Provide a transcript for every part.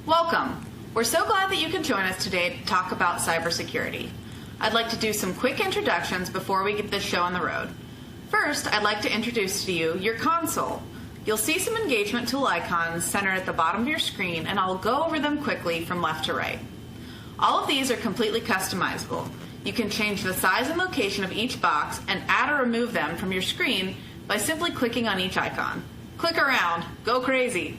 Welcome. We're so glad that you can join us today to talk about cybersecurity. I'd like to do some quick introductions before we get this show on the road. First, I'd like to introduce to you your console. You'll see some engagement tool icons centered at the bottom of your screen, and I'll go over them quickly from left to right. All of these are completely customizable. You can change the size and location of each box and add or remove them from your screen by simply clicking on each icon. Click around, go crazy.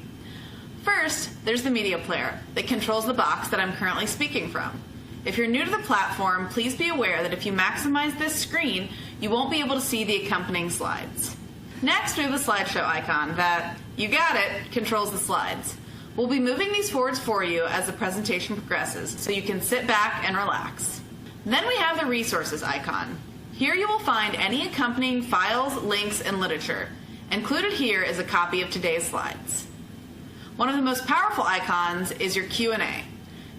First, there's the media player that controls the box that I'm currently speaking from. If you're new to the platform, please be aware that if you maximize this screen, you won't be able to see the accompanying slides. Next, we have the slideshow icon that, you got it, controls the slides. We'll be moving these forwards for you as the presentation progresses, so you can sit back and relax. Then we have the resources icon. Here you will find any accompanying files, links, and literature. Included here is a copy of today's slides. One of the most powerful icons is your Q&A.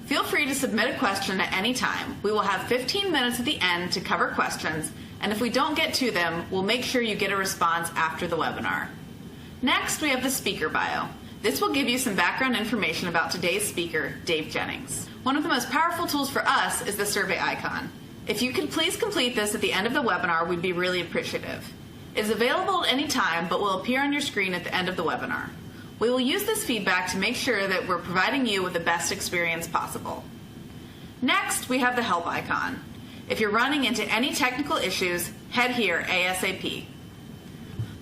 Feel free to submit a question at any time. We will have 15 minutes at the end to cover questions, and if we don't get to them, we'll make sure you get a response after the webinar. Next, we have the speaker bio. This will give you some background information about today's speaker, Dave Jennings. One of the most powerful tools for us is the survey icon. If you could please complete this at the end of the webinar, we'd be really appreciative. It is available at any time, but will appear on your screen at the end of the webinar. We will use this feedback to make sure that we're providing you with the best experience possible. Next, we have the help icon. If you're running into any technical issues, head here ASAP.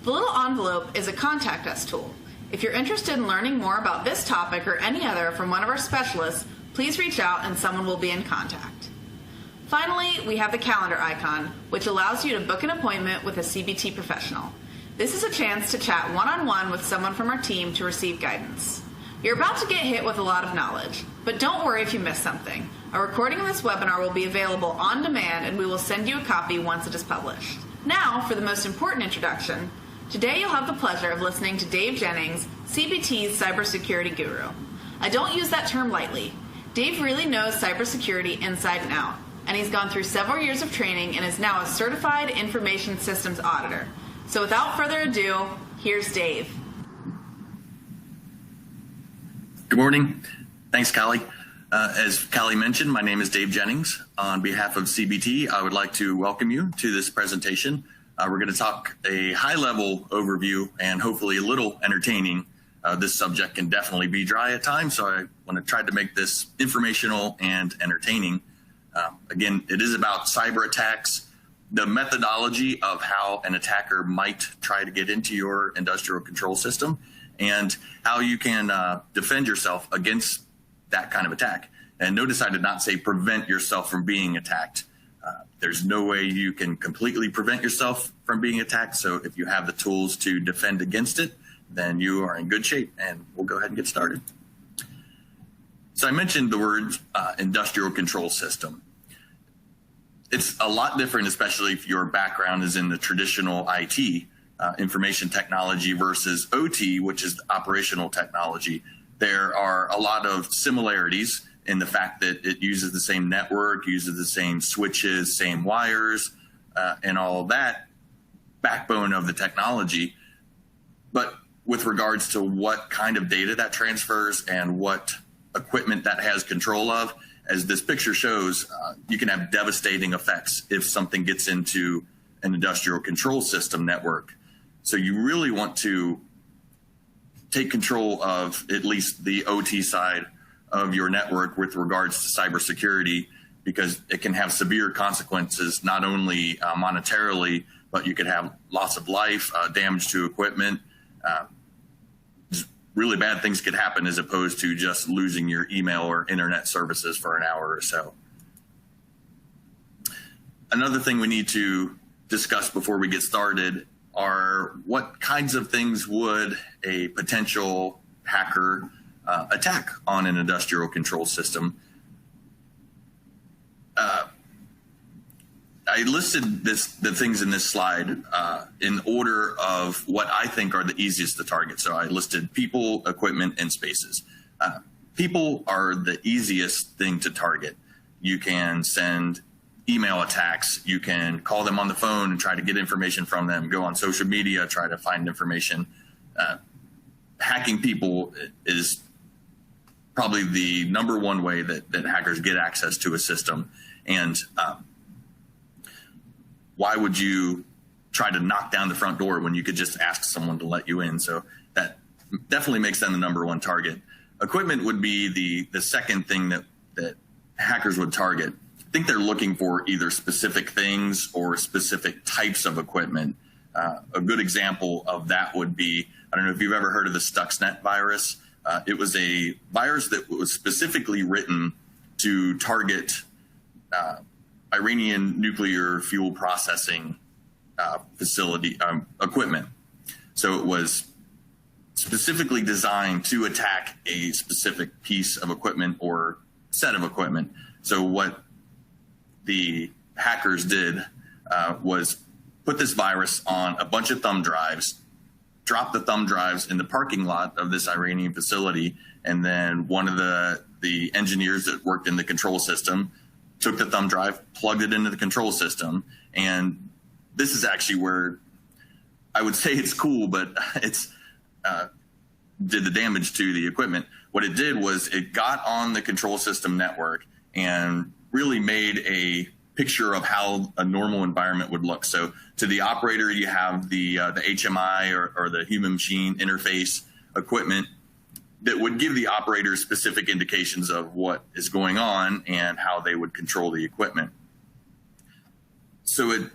The little envelope is a contact us tool. If you're interested in learning more about this topic or any other from one of our specialists, please reach out and someone will be in contact. Finally, we have the calendar icon, which allows you to book an appointment with a CBT professional. This is a chance to chat one-on-one with someone from our team to receive guidance. You're about to get hit with a lot of knowledge, but don't worry if you miss something. A recording of this webinar will be available on demand, and we will send you a copy once it is published. Now, for the most important introduction. Today you'll have the pleasure of listening to Dave Jennings, CBT's cybersecurity guru. I don't use that term lightly. Dave really knows cybersecurity inside and out, and he's gone through several years of training and is now a certified information systems auditor. So without further ado, here's Dave. Good morning. Thanks, Callie. As Callie mentioned, my name is Dave Jennings. On behalf of CBT, I would like to welcome you to this presentation. We're going to talk a high-level overview and hopefully a little entertaining. This subject can definitely be dry at times, so I want to try to make this informational and entertaining. Again, it is about cyber attacks, the methodology of how an attacker might try to get into your industrial control system, and how you can defend yourself against that kind of attack. And notice I did not say prevent yourself from being attacked. There's no way you can completely prevent yourself from being attacked. So if you have the tools to defend against it, then you are in good shape, and we'll go ahead and get started. So I mentioned the word industrial control system. It's a lot different, especially if your background is in the traditional IT, information technology versus OT, which is operational technology. There are a lot of similarities in the fact that it uses the same network, uses the same switches, same wires, and all of that backbone of the technology. But with regards to what kind of data that transfers and what equipment that has control of, as this picture shows, you can have devastating effects if something gets into an industrial control system network. So you really want to take control of at least the OT side of your network with regards to cybersecurity, because it can have severe consequences, not only monetarily, but you could have loss of life, damage to equipment. Really bad things could happen as opposed to just losing your email or internet services for an hour or so. Another thing we need to discuss before we get started are what kinds of things would a potential hacker attack on an industrial control system. I listed the things in this slide in order of what I think are the easiest to target. So I listed people, equipment, and spaces. People are the easiest thing to target. You can send email attacks. You can call them on the phone and try to get information from them, go on social media, try to find information. Hacking people is probably the number one way that hackers get access to a system. And why would you try to knock down the front door when you could just ask someone to let you in? So that definitely makes them the number one target. Equipment would be the second thing that hackers would target. I think they're looking for either specific things or specific types of equipment. A good example of that would be, I don't know if you've ever heard of the Stuxnet virus. It was a virus that was specifically written to target Iranian nuclear fuel processing facility equipment. So it was specifically designed to attack a specific piece of equipment or set of equipment. So what the hackers did was put this virus on a bunch of thumb drives, drop the thumb drives in the parking lot of this Iranian facility, and then one of the engineers that worked in the control system took the thumb drive, plugged it into the control system, and this is actually where I would say it's cool, but it's did the damage to the equipment. What it did was it got on the control system network and really made a picture of how a normal environment would look. So to the operator, you have the HMI or the human machine interface equipment that would give the operator specific indications of what is going on and how they would control the equipment. So it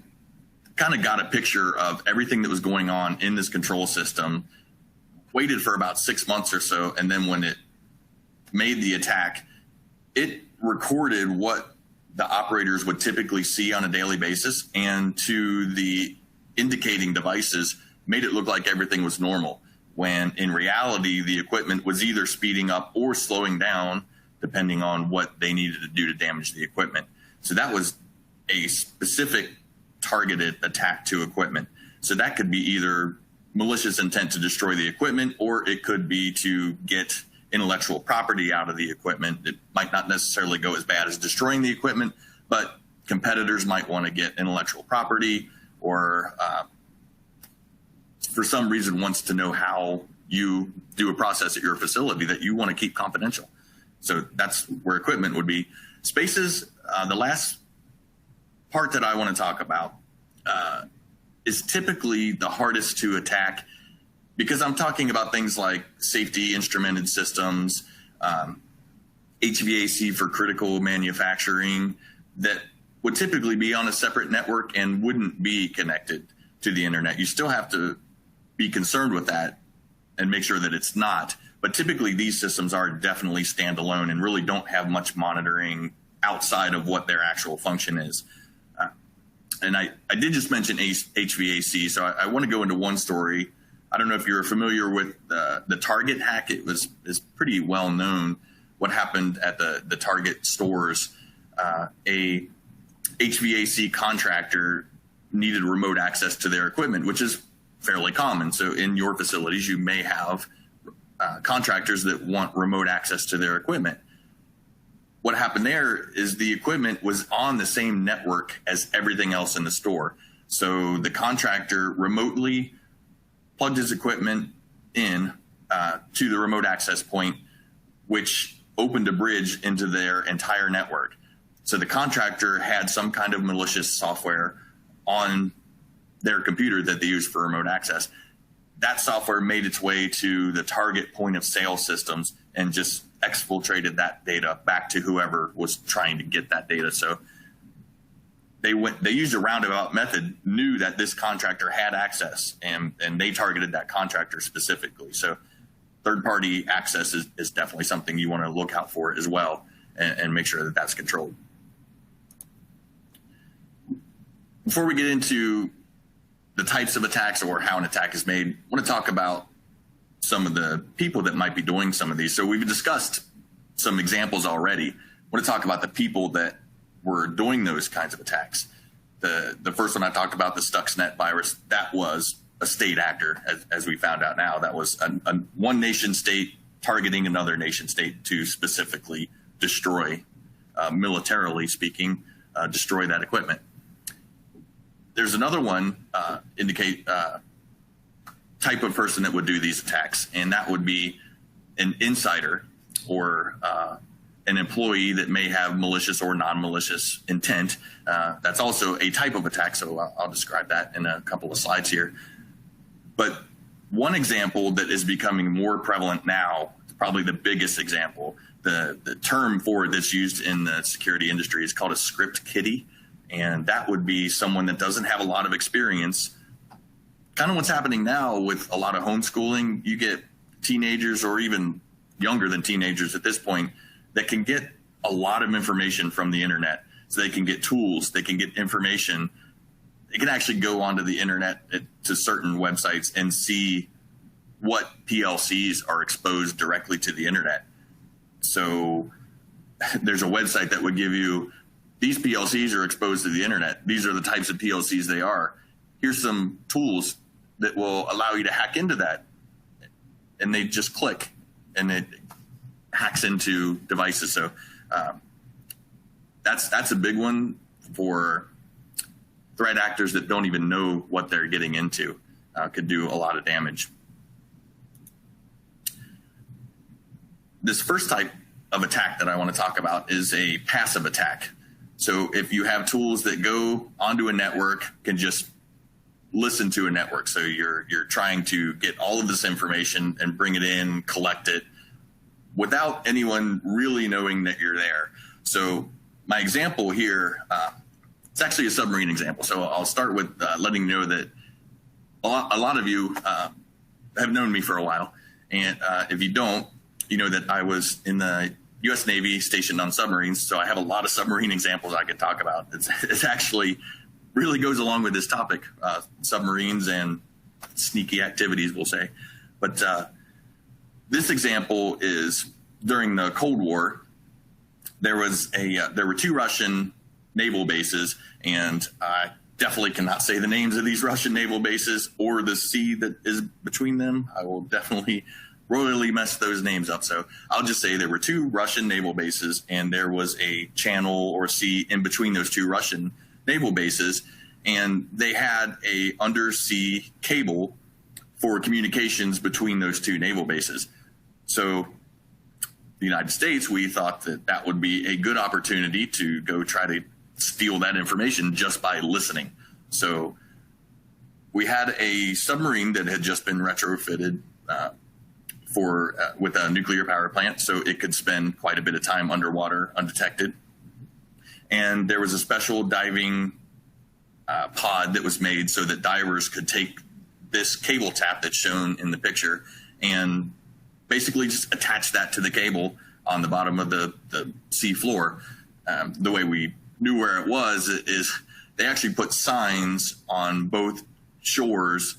kind of got a picture of everything that was going on in this control system, waited for about 6 months or so, and then when it made the attack, it recorded what the operators would typically see on a daily basis, and to the indicating devices made it look like everything was normal, when in reality the equipment was either speeding up or slowing down depending on what they needed to do to damage the equipment. So that was a specific targeted attack to equipment. So that could be either malicious intent to destroy the equipment, or it could be to get intellectual property out of the equipment. It might not necessarily go as bad as destroying the equipment, but competitors might want to get intellectual property, or for some reason wants to know how you do a process at your facility that you want to keep confidential. So that's where equipment would be. Spaces, the last part that I want to talk about is typically the hardest to attack, because I'm talking about things like safety instrumented systems, HVAC for critical manufacturing that would typically be on a separate network and wouldn't be connected to the internet. You still have to be concerned with that and make sure that it's not. But typically these systems are definitely standalone and really don't have much monitoring outside of what their actual function is. And I did just mention HVAC, so I want to go into one story. I don't know if you're familiar with the Target hack. Is pretty well known what happened at the Target stores. A HVAC contractor needed remote access to their equipment, which is fairly common. So in your facilities, you may have contractors that want remote access to their equipment. What happened there is the equipment was on the same network as everything else in the store. So the contractor remotely plugged his equipment in to the remote access point, which opened a bridge into their entire network. So the contractor had some kind of malicious software on their computer that they used for remote access. That software made its way to the Target point of sale systems and just exfiltrated that data back to whoever was trying to get that data. So they used a roundabout method, knew that this contractor had access, and they targeted that contractor specifically. So third-party access is definitely something you want to look out for as well, and make sure that that's controlled. Before we get into the types of attacks or how an attack is made, I want to talk about some of the people that might be doing some of these. So we've discussed some examples already. I want to talk about the people that were doing those kinds of attacks. The first one I talked about, the Stuxnet virus, that was a state actor, as we found out now. That was one nation state targeting another nation state to specifically destroy, militarily speaking, destroy that equipment. There's another one, type of person that would do these attacks, and that would be an insider. or an employee that may have malicious or non-malicious intent. That's also a type of attack, so I'll describe that in a couple of slides here. But one example that is becoming more prevalent now, probably the biggest example, the term for it that's used in the security industry is called a script kiddie. And that would be someone that doesn't have a lot of experience. Kind of what's happening now with a lot of homeschooling, you get teenagers or even younger than teenagers at this point that can get a lot of information from the internet. So they can get tools, they can get information. They can actually go onto the internet to certain websites and see what PLCs are exposed directly to the internet. So there's a website that would give you, these PLCs are exposed to the internet. These are the types of PLCs they are. Here's some tools that will allow you to hack into that. And they just click and it hacks into devices. So that's a big one for threat actors that don't even know what they're getting into. Could do a lot of damage. This first type of attack that I want to talk about is a passive attack. So if you have tools that go onto a network, can just listen to a network. So you're trying to get all of this information and bring it in, collect it, without anyone really knowing that you're there. So my example here, it's actually a submarine example. So I'll start with letting you know that a lot of you have known me for a while. And if you don't, you know that I was in the U.S. Navy stationed on submarines. So I have a lot of submarine examples I could talk about. It's actually really goes along with this topic, submarines and sneaky activities, we'll say. But this example is during the Cold War. There were two Russian naval bases, and I definitely cannot say the names of these Russian naval bases or the sea that is between them. I will definitely royally mess those names up. So I'll just say there were two Russian naval bases, and there was a channel or sea in between those two Russian naval bases, and they had a undersea cable for communications between those two naval bases. So the United States, we thought that that would be a good opportunity to go try to steal that information just by listening. So we had a submarine that had just been retrofitted with a nuclear power plant, so it could spend quite a bit of time underwater undetected. And there was a special diving pod that was made so that divers could take this cable tap that's shown in the picture and basically just attach that to the cable on the bottom of the sea floor. The way we knew where it was is they actually put signs on both shores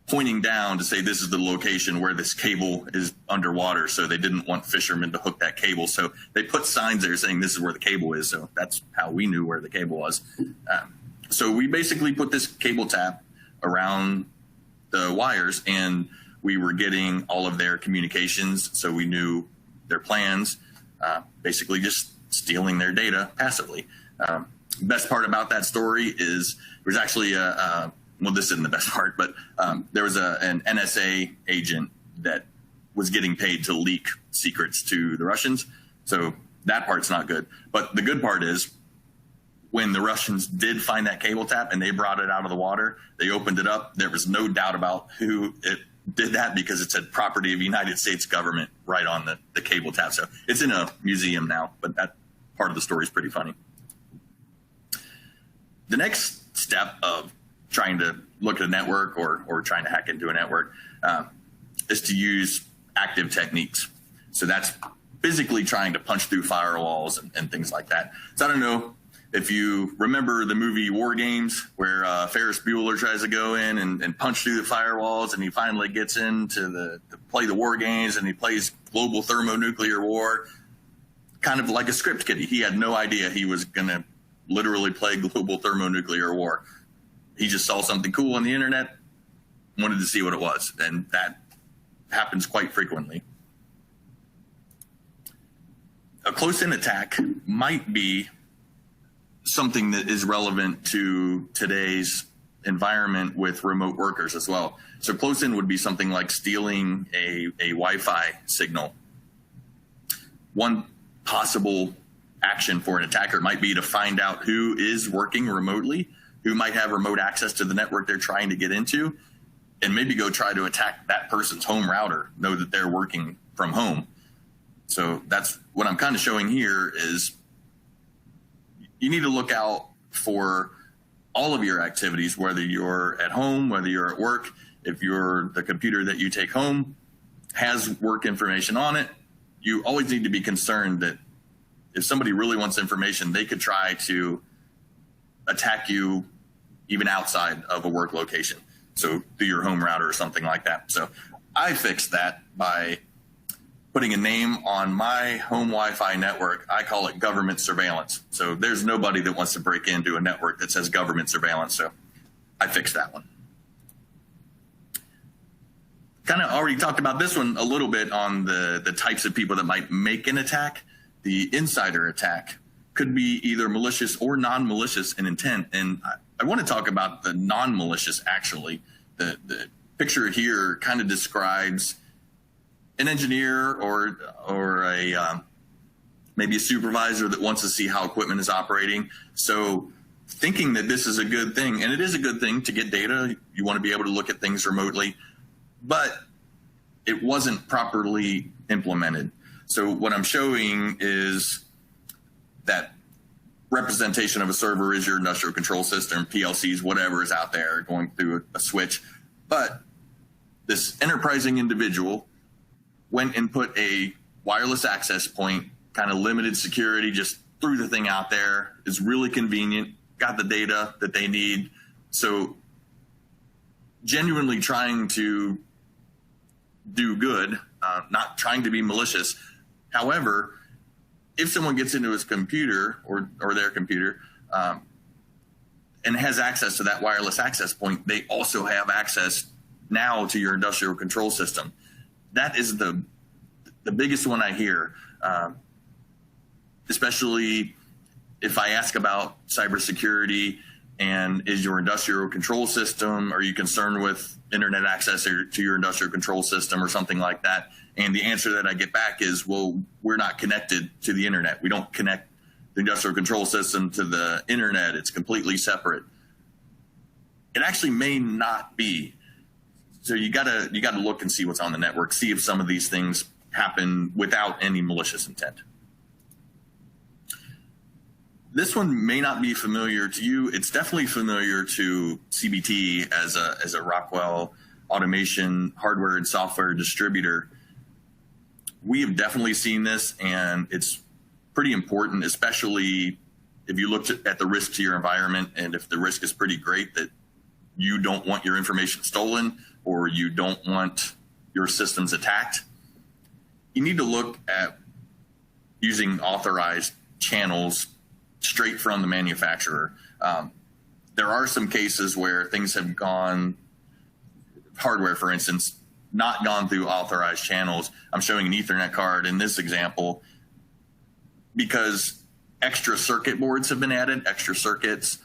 pointing down to say this is the location where this cable is underwater. So they didn't want fishermen to hook that cable. So they put signs there saying this is where the cable is. So that's how we knew where the cable was. So we basically put this cable tap around the wires, and we were getting all of their communications. So we knew their plans, basically just stealing their data passively. Best part about that story is there's actually well, this isn't the best part, but there was an NSA agent that was getting paid to leak secrets to the Russians. So that part's not good. But the good part is when the Russians did find that cable tap and they brought it out of the water, they opened it up. There was no doubt about who it did that because it said property of the United States government right on the cable tap. So it's in a museum now, but that part of the story is pretty funny. The next step of trying to look at a network or trying to hack into a network is to use active techniques. So that's physically trying to punch through firewalls and things like that. So I don't know if you remember the movie War Games, where Ferris Bueller tries to go in and punch through the firewalls, and he finally gets in to play the war games, and he plays global thermonuclear war, kind of like a script kiddie. He had no idea he was going to literally play global thermonuclear war. He just saw something cool on the internet, wanted to see what it was, and that happens quite frequently. A close-in attack might be something that is relevant to today's environment with remote workers as well. So close-in would be something like stealing a Wi-Fi signal. one possible action for an attacker might be to find out who is working remotely, who might have remote access to the network they're trying to get into, and maybe go try to attack that person's home router, know that they're working from home. So that's what I'm kind of showing here is you need to look out for all of your activities, whether you're at home, whether you're at work. If the computer that you take home has work information on it, you always need to be concerned that if somebody really wants information, they could try to attack you even outside of a work location. So through your home router or something like that. So I fixed that by putting a name on my home Wi-Fi network. I call it government surveillance. So there's nobody that wants to break into a network that says government surveillance. So I fixed that one. Kind of already talked about this one a little bit on the types of people that might make an attack. The insider attack could be either malicious or non-malicious in intent. And I want to talk about the non-malicious actually. The picture here kind of describes an engineer or maybe a supervisor that wants to see how equipment is operating. So thinking that this is a good thing, and it is a good thing to get data. You want to be able to look at things remotely, but it wasn't properly implemented. So what I'm showing is that representation of a server is your industrial control system, PLCs, whatever is out there going through a switch. But this enterprising individual went and put a wireless access point, kind of limited security, just threw the thing out there. It's really convenient, got the data that they need. So genuinely trying to do good, not trying to be malicious. However, if someone gets into his computer or their computer and has access to that wireless access point, they also have access now to your industrial control system. That is the biggest one I hear, especially if I ask about cybersecurity and is your industrial control system, are you concerned with internet access to your industrial control system or something like that? And the answer that I get back is, well, we're not connected to the internet. We don't connect the industrial control system to the internet. It's completely separate. It actually may not be. So you gotta look and see what's on the network, see if some of these things happen without any malicious intent. This one may not be familiar to you. It's definitely familiar to CBT as a Rockwell Automation hardware and software distributor. We have definitely seen this, and it's pretty important, especially if you looked at the risk to your environment, and if the risk is pretty great that you don't want your information stolen or you don't want your systems attacked. You need to look at using authorized channels straight from the manufacturer. There are some cases where things have gone, hardware, for instance, not gone through authorized channels. I'm showing an Ethernet card in this example because extra circuit boards have been added, extra circuits.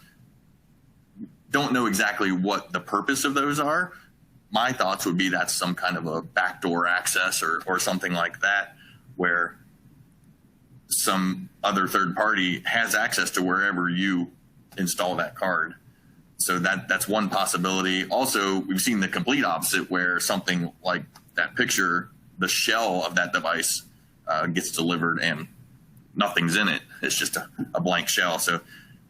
Don't know exactly what the purpose of those are. My thoughts would be that's some kind of a backdoor access or something like that, where some other third party has access to wherever you install that card. So that's one possibility. Also, we've seen the complete opposite, where something like that picture, the shell of that device gets delivered and nothing's in it. It's just a blank shell. So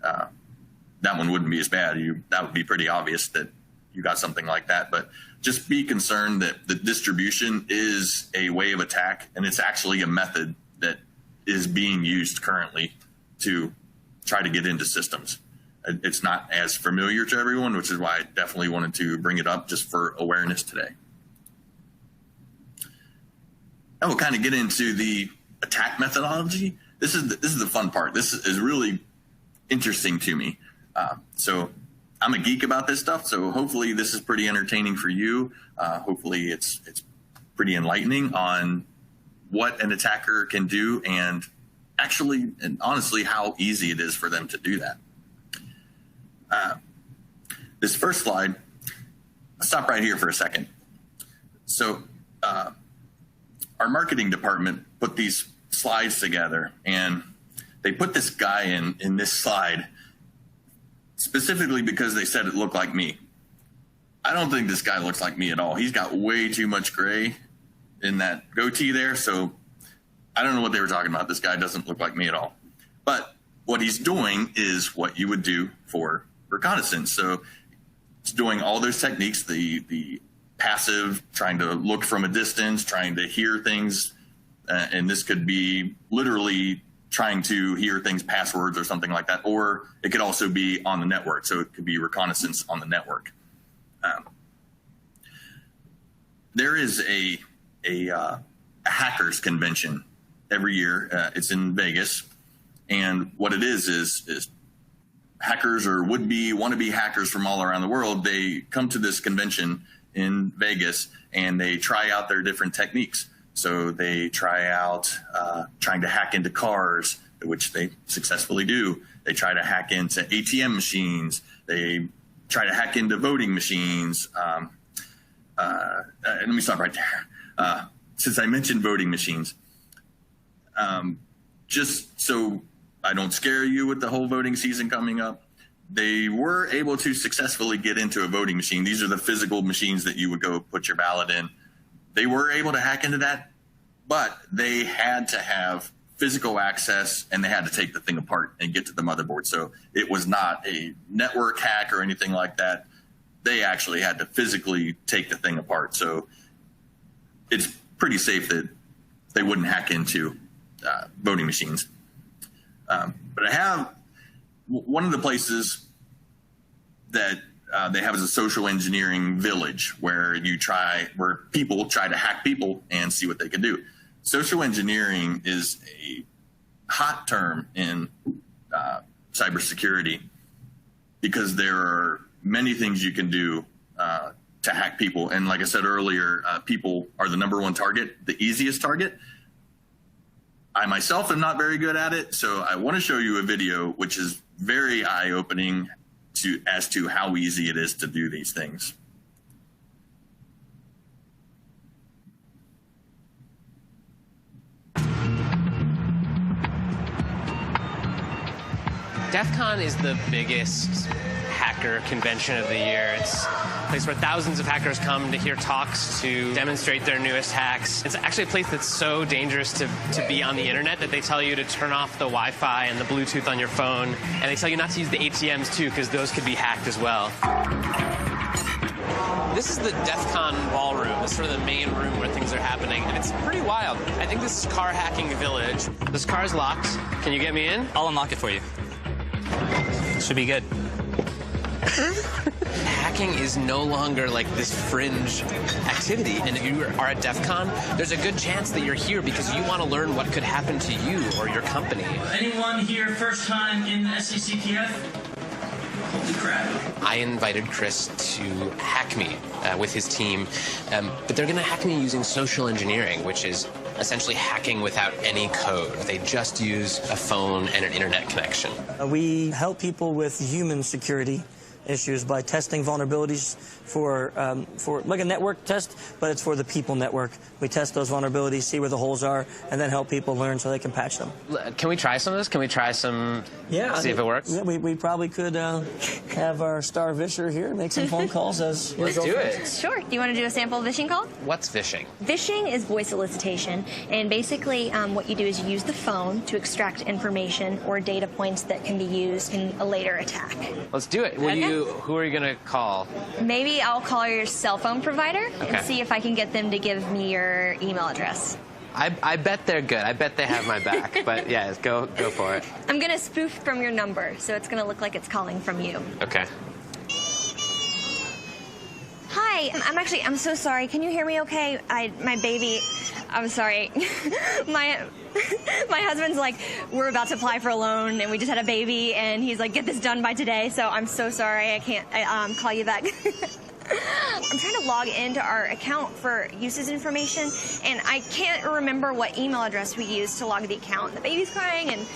that one wouldn't be as bad. That would be pretty obvious that you got something like that. But just be concerned that the distribution is a way of attack, and it's actually a method that is being used currently to try to get into systems. It's not as familiar to everyone, which is why I definitely wanted to bring it up just for awareness today. Now we'll kind of get into the attack methodology. This is the fun part. This is really interesting to me. So I'm a geek about this stuff, so hopefully this is pretty entertaining for you. Hopefully it's pretty enlightening on what an attacker can do and actually and honestly how easy it is for them to do that. This first slide, I'll stop right here for a second. So our marketing department put these slides together, and they put this guy in this slide specifically because they said it looked like me. I don't think this guy looks like me at all. He's got way too much gray in that goatee there, so I don't know what they were talking about. This guy doesn't look like me at all. But what he's doing is what you would do for reconnaissance. So it's doing all those techniques, the passive, trying to look from a distance, trying to hear things, and this could be literally trying to hear things, passwords or something like that, or it could also be on the network. So it could be reconnaissance on the network. There is a hackers convention every year. It's in Vegas, and what it is hackers or wannabe hackers from all around the world. They come to this convention in Vegas and they try out their different techniques. So they try out trying to hack into cars, which they successfully do. They try to hack into ATM machines. They try to hack into voting machines. Let me stop right there. Since I mentioned voting machines, just so I don't scare you with the whole voting season coming up, they were able to successfully get into a voting machine. These are the physical machines that you would go put your ballot in. They were able to hack into that, but they had to have physical access and they had to take the thing apart and get to the motherboard. So it was not a network hack or anything like that. They actually had to physically take the thing apart. So it's pretty safe that they wouldn't hack into voting machines. But I have one of the places that they have is a social engineering village where people try to hack people and see what they can do. Social engineering is a hot term in cybersecurity because there are many things you can do to hack people. And like I said earlier, people are the number one target, the easiest target. I myself am not very good at it, so I want to show you a video which is very eye-opening as to how easy it is to do these things. DEF CON is the biggest hacker convention of the year. It's a place where thousands of hackers come to hear talks, to demonstrate their newest hacks. It's actually a place that's so dangerous to be on the internet that they tell you to turn off the Wi-Fi and the Bluetooth on your phone, and they tell you not to use the ATMs too, because those could be hacked as well. This is the DEF CON ballroom. It's sort of the main room where things are happening, and it's pretty wild. I think this is Car Hacking Village. This car's locked. Can you get me in? I'll unlock it for you. Should be good. Hacking is no longer like this fringe activity, and if you are at DEF CON, there's a good chance that you're here because you want to learn what could happen to you or your company. Anyone here first time in the SCCTF? Holy crap. I invited Chris to hack me with his team, but they're going to hack me using social engineering, which is essentially hacking without any code. They just use a phone and an internet connection. We help people with human security issues by testing vulnerabilities for like a network test, but it's for the people network. We test those vulnerabilities, see where the holes are, and then help people learn so they can patch them. Can we try some of this? Can we try some, see if it works? Yeah, we probably could have our star visher here make some phone calls as Let's do it. Sure. Do you want to do a sample vishing call? What's phishing? Phishing is voice solicitation, and basically what you do is you use the phone to extract information or data points that can be used in a later attack. Let's do it. Who are you going to call? Maybe I'll call your cell phone provider Okay. and see if I can get them to give me your email address. I bet they're good. I bet they have my back. But yeah, go for it. I'm going to spoof from your number, so it's going to look like it's calling from you. Okay. Hi, I'm so sorry. Can you hear me okay? My baby, I'm sorry. my husband's like, we're about to apply for a loan and we just had a baby and he's like, get this done by today. So I'm so sorry. I can't call you back. I'm trying to log into our account for uses information and I can't remember what email address we used to log the account. The baby's crying and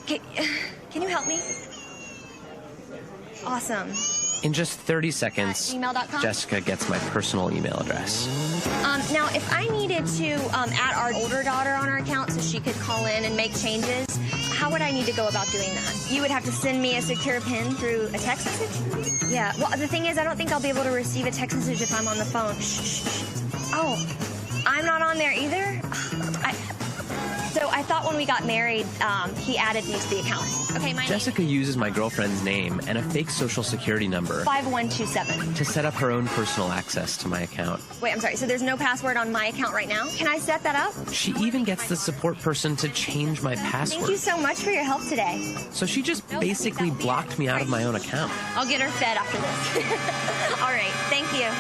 can you help me? Awesome. In just 30 seconds, gmail.com? Jessica gets my personal email address. Now, if I needed to add our older daughter on our account so she could call in and make changes, how would I need to go about doing that? You would have to send me a secure PIN through a text message? Yeah, well, the thing is, I don't think I'll be able to receive a text message if I'm on the phone. Shh. Oh, I'm not on there either? So I thought when we got married, he added me to the account. Okay, my Jessica uses my girlfriend's name and a fake social security number 5127. to set up her own personal access to my account. Wait, I'm sorry. So there's no password on my account right now? Can I set that up? She even gets the support person to change my password. Thank you so much for your help today. So she just basically blocked me out of my own account. I'll get her fed after this. All right, thank you.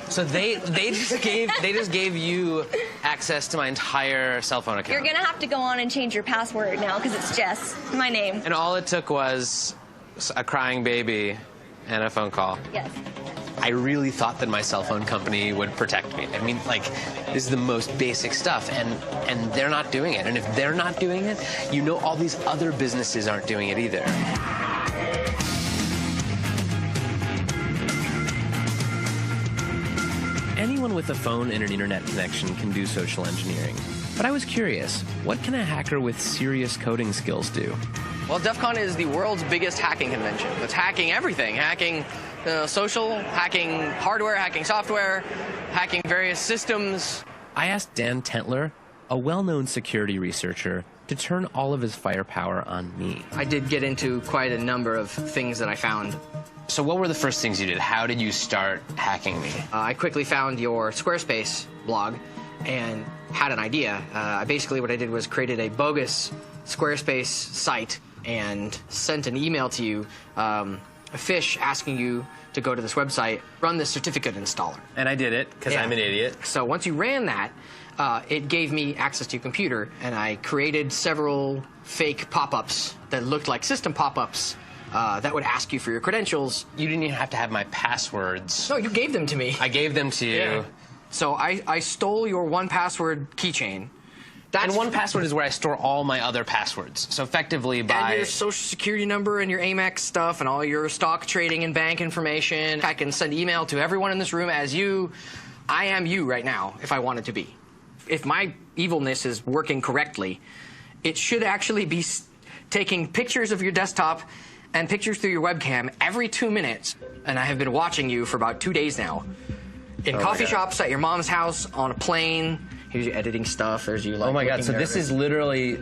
So they just gave you access to my entire cell phone account. You're gonna have to go on and change your password now because it's Jess, my name. And all it took was a crying baby and a phone call. Yes. I really thought that my cell phone company would protect me. I mean, like, this is the most basic stuff, and they're not doing it. And if they're not doing it, you know all these other businesses aren't doing it either. Anyone with a phone and an internet connection can do social engineering. But I was curious, what can a hacker with serious coding skills do? Well, DEF CON is the world's biggest hacking convention. It's hacking everything. Hacking social, hacking hardware, hacking software, hacking various systems. I asked Dan Tentler, a well-known security researcher, to turn all of his firepower on me. I did get into quite a number of things that I found. So what were the first things you did? How did you start hacking me? I quickly found your Squarespace blog and had an idea. Basically what I did was created a bogus Squarespace site and sent an email to you, a fish asking you to go to this website, run this certificate installer. And I did it, because I'm an idiot. So once you ran that, it gave me access to your computer, and I created several fake pop-ups that looked like system pop-ups that would ask you for your credentials. You didn't even have to have my passwords. No, you gave them to me. I gave them to you. Yeah. So I stole your 1Password keychain. And 1Password is where I store all my other passwords. So effectively by... And your social security number and your Amex stuff and all your stock trading and bank information. I can send email to everyone in this room as you. I am you right now, if I wanted to be. If my evilness is working correctly, it should actually be taking pictures of your desktop and pictures through your webcam every 2 minutes. And I have been watching you for about 2 days now. In coffee shops, at your mom's house, on a plane. Here's you editing stuff. There's you like. Oh my God! So this is literally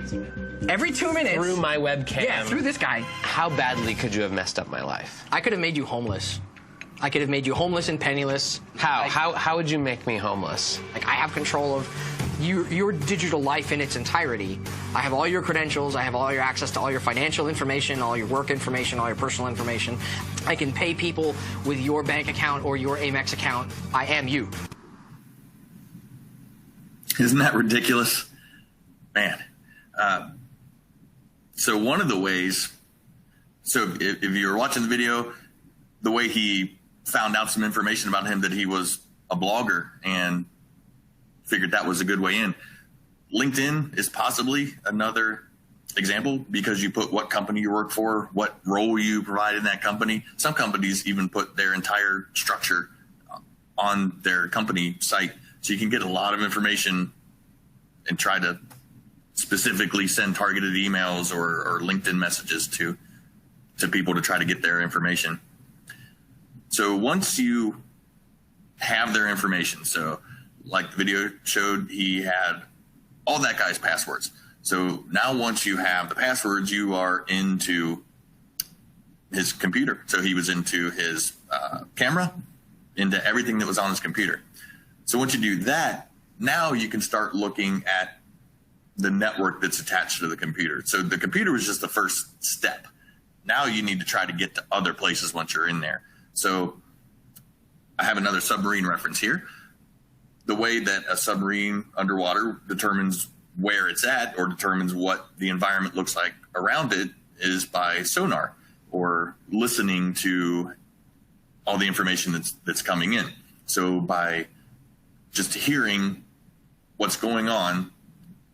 every 2 minutes through my webcam. Yeah, through this guy. How badly could you have messed up my life? I could have made you homeless. I could have made you homeless and penniless. How? Like, How would you make me homeless? Like I have control of your digital life in its entirety. I have all your credentials. I have all your access to all your financial information, all your work information, all your personal information. I can pay people with your bank account or your Amex account. I am you. Isn't that ridiculous? Man. So one of the ways, so if you were watching the video, the way he found out some information about him that he was a blogger and figured that was a good way in. LinkedIn is possibly another example because you put what company you work for, what role you provide in that company. Some companies even put their entire structure on their company site. So you can get a lot of information and try to specifically send targeted emails or LinkedIn messages to people to try to get their information. So once you have their information, so like the video showed, he had all that guy's passwords. So now once you have the passwords, you are into his computer. So he was into his camera, into everything that was on his computer. So once you do that, now you can start looking at the network that's attached to the computer. So the computer was just the first step. Now you need to try to get to other places once you're in there. So I have another submarine reference here. The way that a submarine underwater determines where it's at or determines what the environment looks like around it is by sonar or listening to all the information that's coming in. So by just hearing what's going on,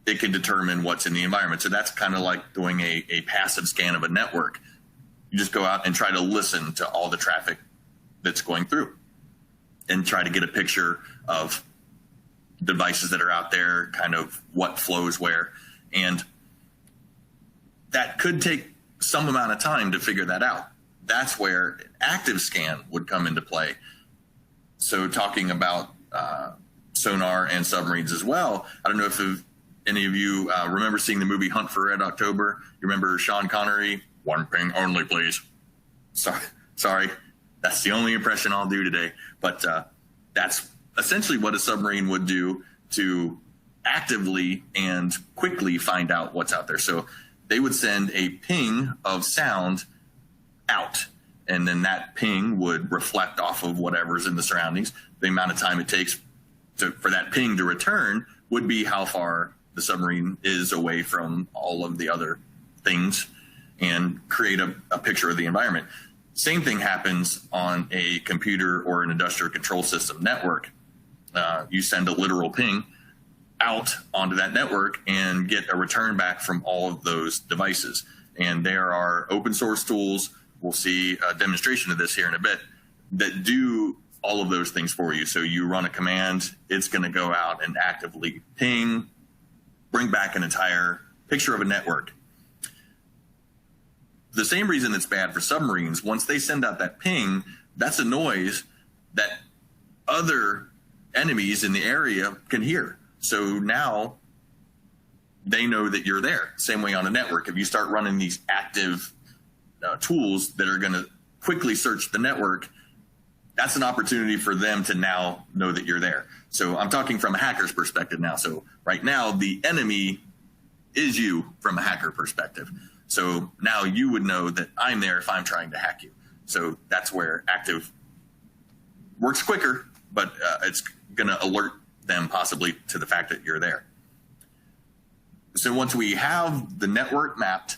it can determine what's in the environment. So that's kind of like doing a passive scan of a network. You just go out and try to listen to all the traffic that's going through and try to get a picture of devices that are out there, kind of what flows where. And that could take some amount of time to figure that out. That's where active scan would come into play. So talking about sonar and submarines as well, I don't know if any of you remember seeing the movie Hunt for Red October. You remember Sean Connery? One ping only, please. Sorry. That's the only impression I'll do today. But that's essentially what a submarine would do to actively and quickly find out what's out there. So they would send a ping of sound out, and then that ping would reflect off of whatever's in the surroundings. The amount of time it takes for that ping to return would be how far the submarine is away from all of the other things, and create a picture of the environment. Same thing happens on a computer or an industrial control system network. You send a literal ping out onto that network and get a return back from all of those devices. And there are open source tools, we'll see a demonstration of this here in a bit, that do all of those things for you. So you run a command, it's going to go out and actively ping, bring back an entire picture of a network. The same reason it's bad for submarines, once they send out that ping, that's a noise that other enemies in the area can hear. So now they know that you're there. Same way on a network. If you start running these active tools that are going to quickly search the network, that's an opportunity for them to now know that you're there. So I'm talking from a hacker's perspective now. So right now, the enemy is you from a hacker perspective. So now you would know that I'm there if I'm trying to hack you. So that's where active works quicker, but it's going to alert them possibly to the fact that you're there. So once we have the network mapped,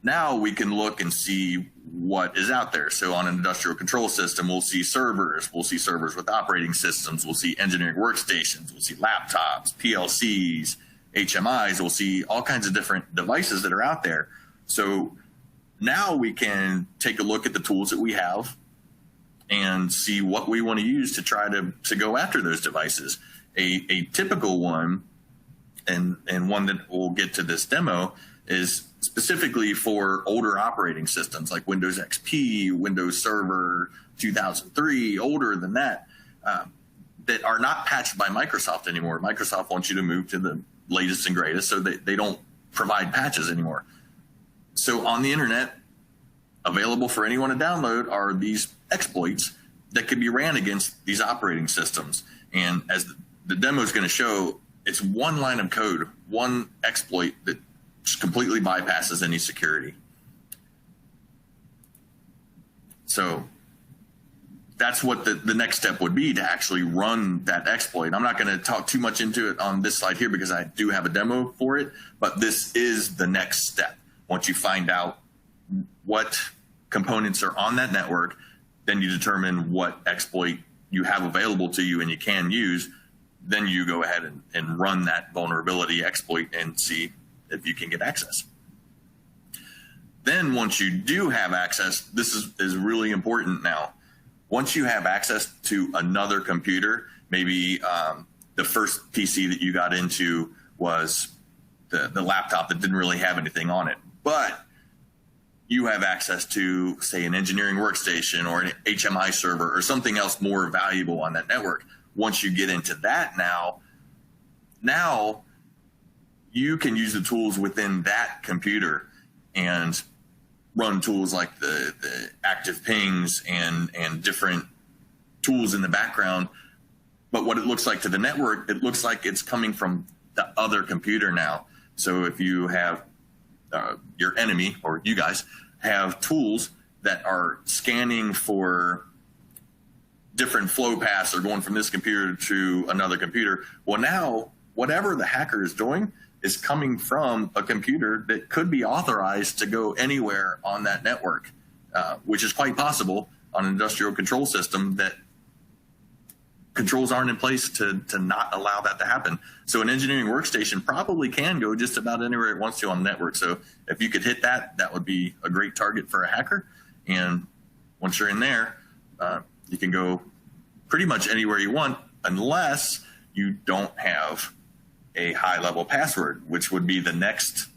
now we can look and see what is out there. So on an industrial control system, we'll see servers with operating systems, we'll see engineering workstations, we'll see laptops, PLCs, HMIs, we'll see all kinds of different devices that are out there. So now we can take a look at the tools that we have and see what we want to use to try to go after those devices. A typical one, and one that we'll get to this demo, is specifically for older operating systems like Windows XP, Windows Server 2003, older than that, that are not patched by Microsoft anymore. Microsoft wants you to move to the latest and greatest, so they don't provide patches anymore. So on the internet, available for anyone to download, are these exploits that could be ran against these operating systems. And as the demo is going to show, it's one line of code, one exploit that just completely bypasses any security. So that's what the next step would be, to actually run that exploit. I'm not going to talk too much into it on this slide here because I do have a demo for it, but this is the next step. Once you find out what components are on that network, then you determine what exploit you have available to you and you can use. Then you go ahead and run that vulnerability exploit and see if you can get access. Then once you do have access, this is really important now. Once you have access to another computer, maybe the first PC that you got into was the laptop that didn't really have anything on it, but you have access to, say, an engineering workstation or an HMI server or something else more valuable on that network. Once you get into that, now you can use the tools within that computer and run tools like the active pings and different tools in the background. But what it looks like to the network, it looks like it's coming from the other computer now. So if you have your enemy, or you guys have tools that are scanning for different flow paths or going from this computer to another computer, well, now whatever the hacker is doing is coming from a computer that could be authorized to go anywhere on that network, which is quite possible on an industrial control system that controls aren't in place to not allow that to happen. So an engineering workstation probably can go just about anywhere it wants to on the network. So if you could hit that, that would be a great target for a hacker. And once you're in there, You can go pretty much anywhere you want unless you don't have a high-level password, which would be the next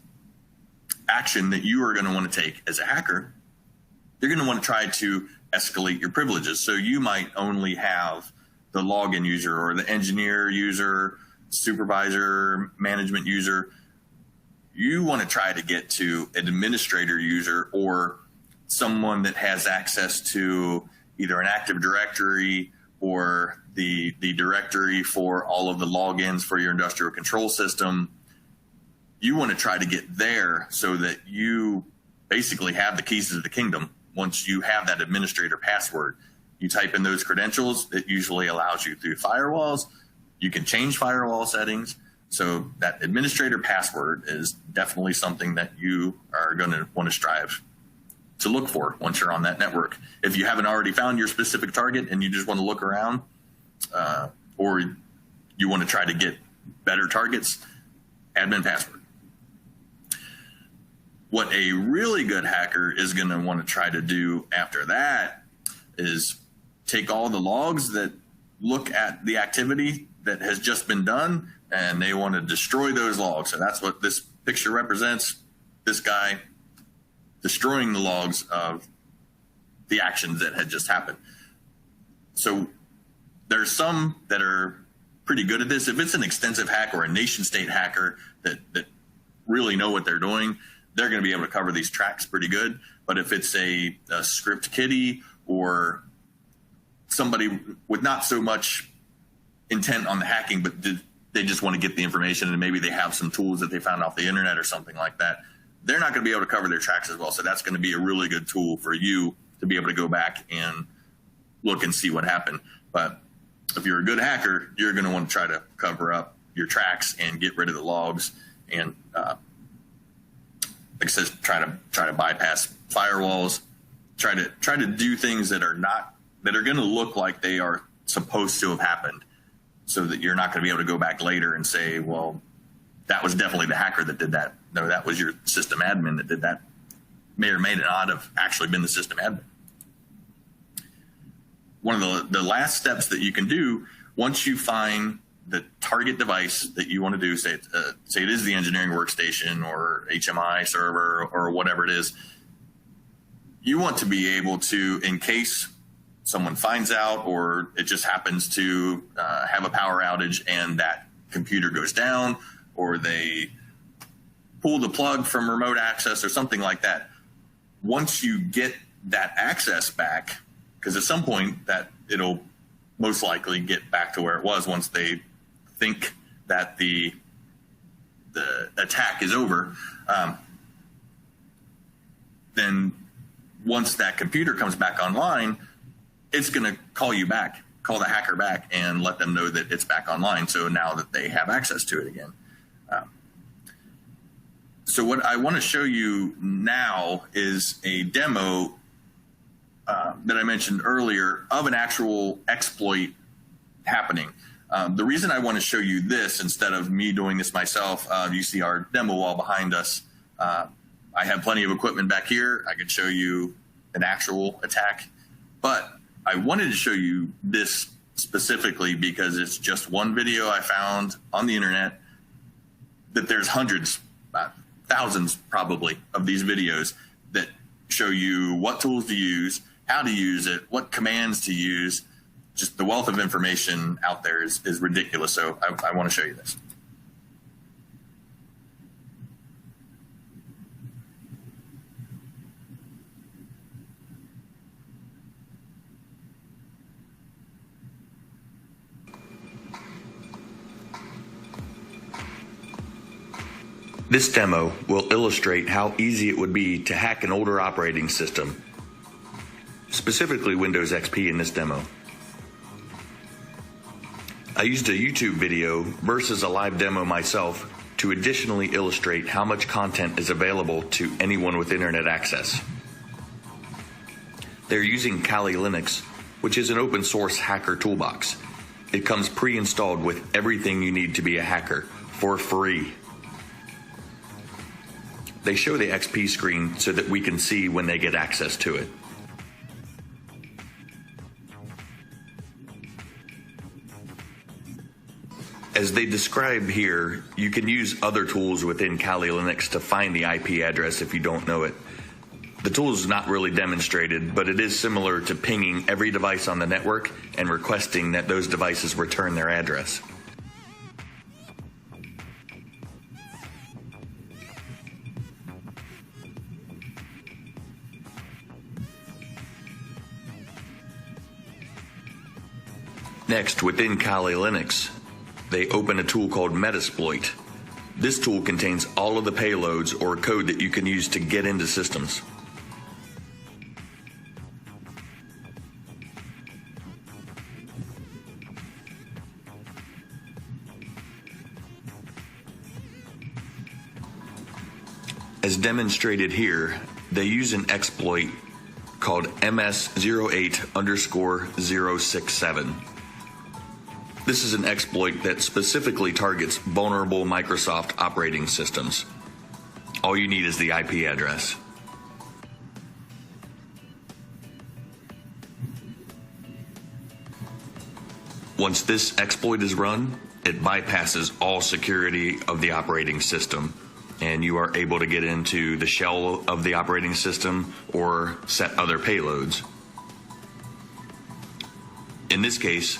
action that you are going to want to take as a hacker. You're going to want to try to escalate your privileges. So you might only have the login user or the engineer user, supervisor, management user. You want to try to get to an administrator user or someone that has access to either an Active Directory or the directory for all of the logins for your industrial control system. You want to try to get there so that you basically have the keys to the kingdom. Once you have that administrator password, you type in those credentials. It usually allows you through firewalls. You can change firewall settings. So that administrator password is definitely something that you are going to want to strive to look for once you're on that network. If you haven't already found your specific target and you just want to look around, or you want to try to get better targets, admin password. What a really good hacker is going to want to try to do after that is take all the logs that look at the activity that has just been done, and they want to destroy those logs. So that's what this picture represents. This guy destroying the logs of the actions that had just happened. So there's some that are pretty good at this. If it's an extensive hack or a nation state hacker that really know what they're doing, they're going to be able to cover these tracks pretty good. But if it's a script kiddie or somebody with not so much intent on the hacking, but they just want to get the information and maybe they have some tools that they found off the internet or something like that, they're not going to be able to cover their tracks as well. So that's going to be a really good tool for you to be able to go back and look and see what happened. But if you're a good hacker, you're going to want to try to cover up your tracks and get rid of the logs and, like I said, try to bypass firewalls, try to do things that are going to look like they are supposed to have happened, so that you're not going to be able to go back later and say, well, that was definitely the hacker that did that. No, that was your system admin that did that. May or may not have actually been the system admin. One of the last steps that you can do once you find the target device that you want to do, say it is the engineering workstation or HMI server or whatever it is, you want to be able to, in case someone finds out or it just happens to have a power outage and that computer goes down, or they pull the plug from remote access or something like that, once you get that access back, because at some point that it'll most likely get back to where it was once they think that the attack is over, then once that computer comes back online, it's going to call the hacker back and let them know that it's back online. So now that they have access to it again. So what I want to show you now is a demo that I mentioned earlier of an actual exploit happening. The reason I want to show you this instead of me doing this myself, you see our demo wall behind us. I have plenty of equipment back here. I could show you an actual attack, but I wanted to show you this specifically because it's just one video I found on the internet, that there's hundreds, thousands probably, of these videos that show you what tools to use, how to use it, what commands to use. Just the wealth of information out there is ridiculous. So I want to show you this. This demo will illustrate how easy it would be to hack an older operating system, specifically Windows XP in this demo. I used a YouTube video versus a live demo myself to additionally illustrate how much content is available to anyone with internet access. They're using Kali Linux, which is an open source hacker toolbox. It comes pre-installed with everything you need to be a hacker for free. They show the XP screen so that we can see when they get access to it. they describe here, you can use other tools within Kali Linux to find the IP address if you don't know it. The tool is not really demonstrated, but it is similar to pinging every device on the network and requesting that those devices return their address. Next, within Kali Linux, they open a tool called Metasploit. This tool contains all of the payloads or code that you can use to get into systems. As demonstrated here, they use an exploit called MS08_067. This is an exploit that specifically targets vulnerable Microsoft operating systems. All you need is the IP address. Once this exploit is run, it bypasses all security of the operating system, and you are able to get into the shell of the operating system or set other payloads. In this case,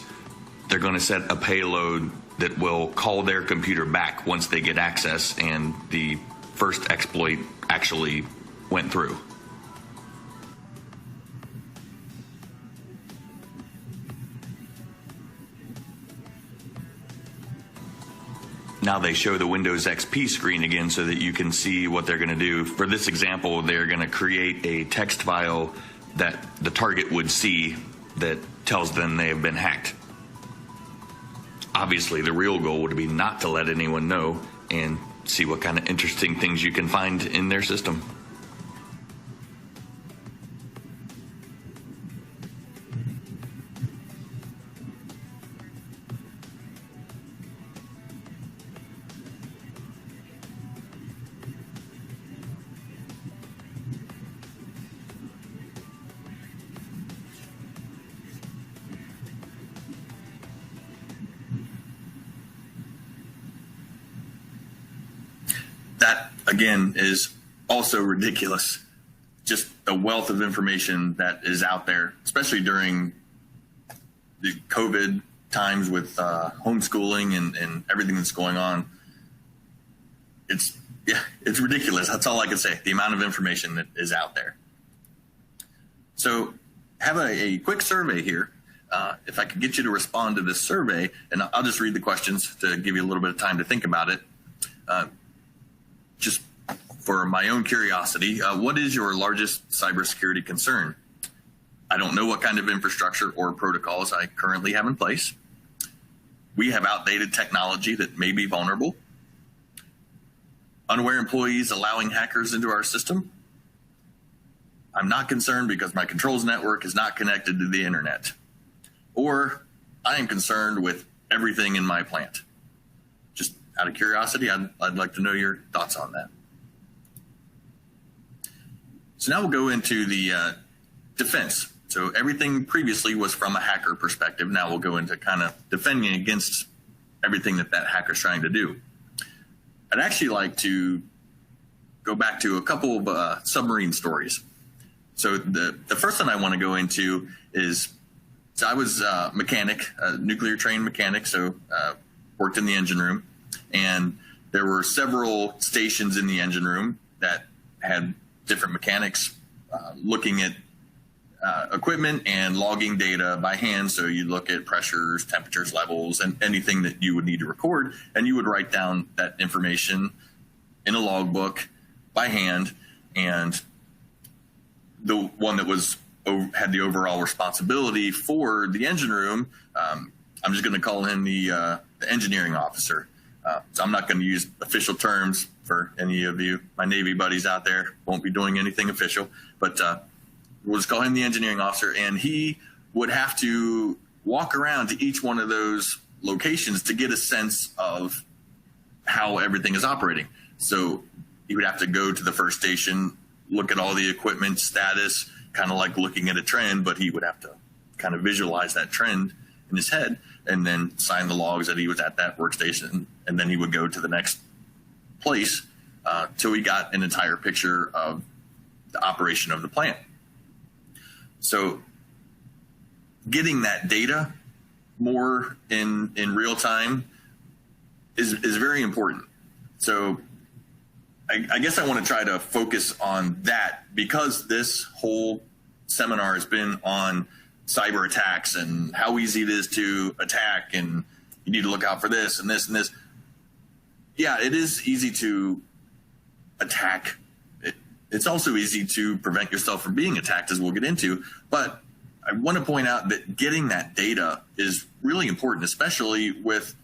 they're going to set a payload that will call their computer back once they get access and the first exploit actually went through. Now they show the Windows XP screen again so that you can see what they're going to do. For this example, they're going to create a text file that the target would see that tells them they have been hacked. Obviously, the real goal would be not to let anyone know and see what kind of interesting things you can find in their system. That, again, is also ridiculous. Just the wealth of information that is out there, especially during the COVID times with homeschooling and everything that's going on. It's ridiculous. That's all I can say, the amount of information that is out there. So have a quick survey here. If I could get you to respond to this survey, and I'll just read the questions to give you a little bit of time to think about it. Just for my own curiosity, what is your largest cybersecurity concern? I don't know what kind of infrastructure or protocols I currently have in place. We have outdated technology that may be vulnerable. Unaware employees allowing hackers into our system. I'm not concerned because my controls network is not connected to the internet. Or I am concerned with everything in my plant. Just out of curiosity, I'd like to know your thoughts on that. So now we'll go into the defense. So everything previously was from a hacker perspective. Now we'll go into kind of defending against everything that hacker's trying to do. I'd actually like to go back to a couple of submarine stories. So the first one I want to go into is, so I was a mechanic, a nuclear trained mechanic, so worked in the engine room. And there were several stations in the engine room that had different mechanics looking at equipment and logging data by hand. So you look at pressures, temperatures, levels, and anything that you would need to record, and you would write down that information in a logbook by hand. And the one that had the overall responsibility for the engine room, I'm just going to call him the engineering officer. So I'm not going to use official terms for any of you. My Navy buddies out there won't be doing anything official, but we'll just call him the engineering officer. And he would have to walk around to each one of those locations to get a sense of how everything is operating. So he would have to go to the first station, look at all the equipment status, kind of like looking at a trend, but he would have to kind of visualize that trend in his head. and then sign the logs that he was at that workstation, and then he would go to the next place till he got an entire picture of the operation of the plant. So getting that data more in real time is very important. So I guess I want to try to focus on that, because this whole seminar has been on cyber attacks and how easy it is to attack, and you need to look out for this and this and this. Yeah, it is easy to attack. It's also easy to prevent yourself from being attacked, as we'll get into. But I want to point out that getting that data is really important, especially with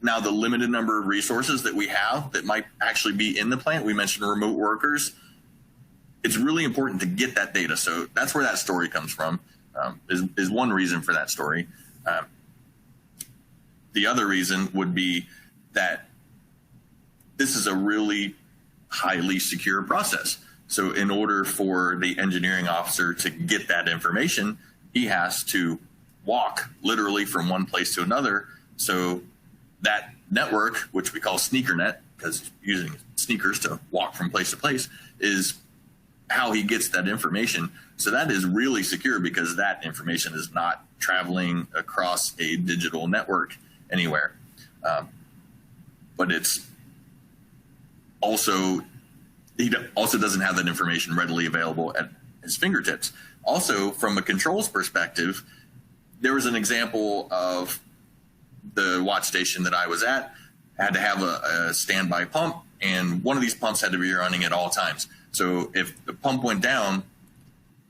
now the limited number of resources that we have that might actually be in the plant. We mentioned remote workers. It's really important to get that data. So that's where that story comes from, is one reason for that story. The other reason would be that this is a really highly secure process. So in order for the engineering officer to get that information, he has to walk literally from one place to another. So that network, which we call SneakerNet, because using sneakers to walk from place to place, is how he gets that information. So that is really secure, because that information is not traveling across a digital network anywhere. But it's also, he also doesn't have that information readily available at his fingertips. Also, from a controls perspective, there was an example of the watch station that I was at had to have a standby pump, and one of these pumps had to be running at all times. So if the pump went down,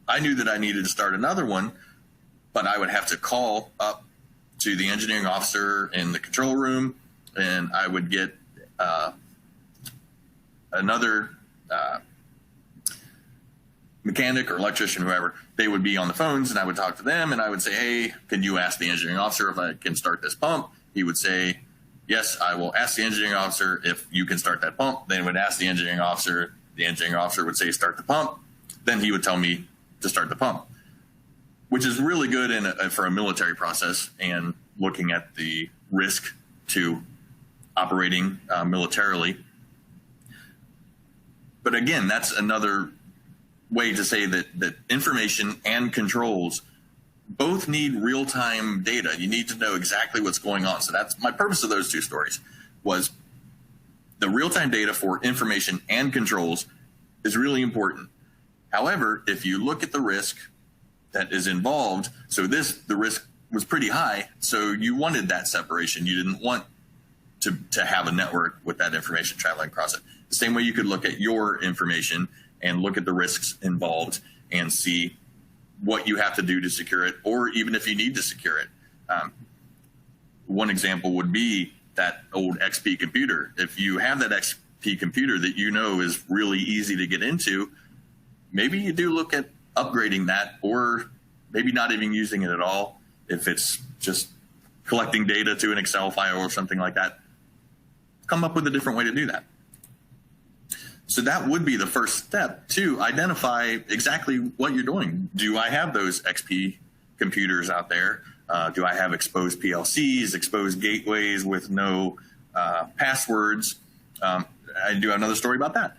I knew that I needed to start another one, but I would have to call up to the engineering officer in the control room, and I would get another mechanic or electrician, whoever. They would be on the phones, and I would talk to them, and I would say, hey, can you ask the engineering officer if I can start this pump? He would say, yes, I will ask the engineering officer if you can start that pump. Then would ask the engineering officer. The engineering officer would say, start the pump. Then he would tell me to start the pump, which is really good for a military process and looking at the risk to operating militarily. But again, that's another way to say that information and controls both need real-time data. You need to know exactly what's going on. So that's my purpose of those two stories, was the real-time data for information and controls is really important. However, if you look at the risk that is involved, so the risk was pretty high, so you wanted that separation. You didn't want to have a network with that information traveling across it. The same way you could look at your information and look at the risks involved and see what you have to do to secure it, or even if you need to secure it. One example would be that old XP computer. If you have that XP computer that you know is really easy to get into, maybe you do look at upgrading that, or maybe not even using it at all. If it's just collecting data to an Excel file or something like that, come up with a different way to do that. So that would be the first step, to identify exactly what you're doing. Do I have those XP computers out there? Do I have exposed PLCs, exposed gateways with no passwords? I do have another story about that.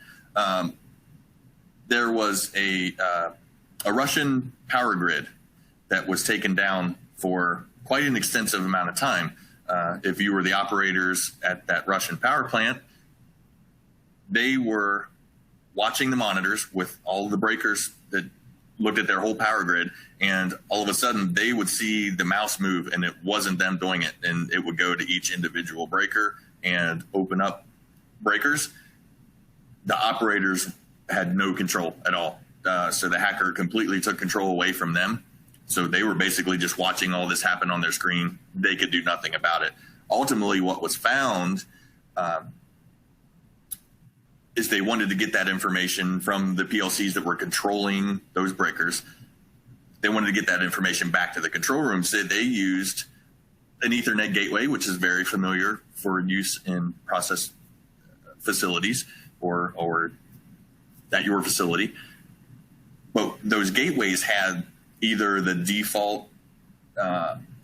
There was a Russian power grid that was taken down for quite an extensive amount of time. If you were the operators at that Russian power plant, they were watching the monitors with all of the breakers that looked at their whole power grid, and all of a sudden they would see the mouse move, and it wasn't them doing it, and it would go to each individual breaker and open up breakers. The operators had no control at all. So the hacker completely took control away from them. So they were basically just watching all this happen on their screen. They could do nothing about it. Ultimately, what was found is they wanted to get that information from the PLCs that were controlling those breakers. They wanted to get that information back to the control room. So they used an Ethernet gateway, which is very familiar for use in process facilities or at your facility. But those gateways had either the default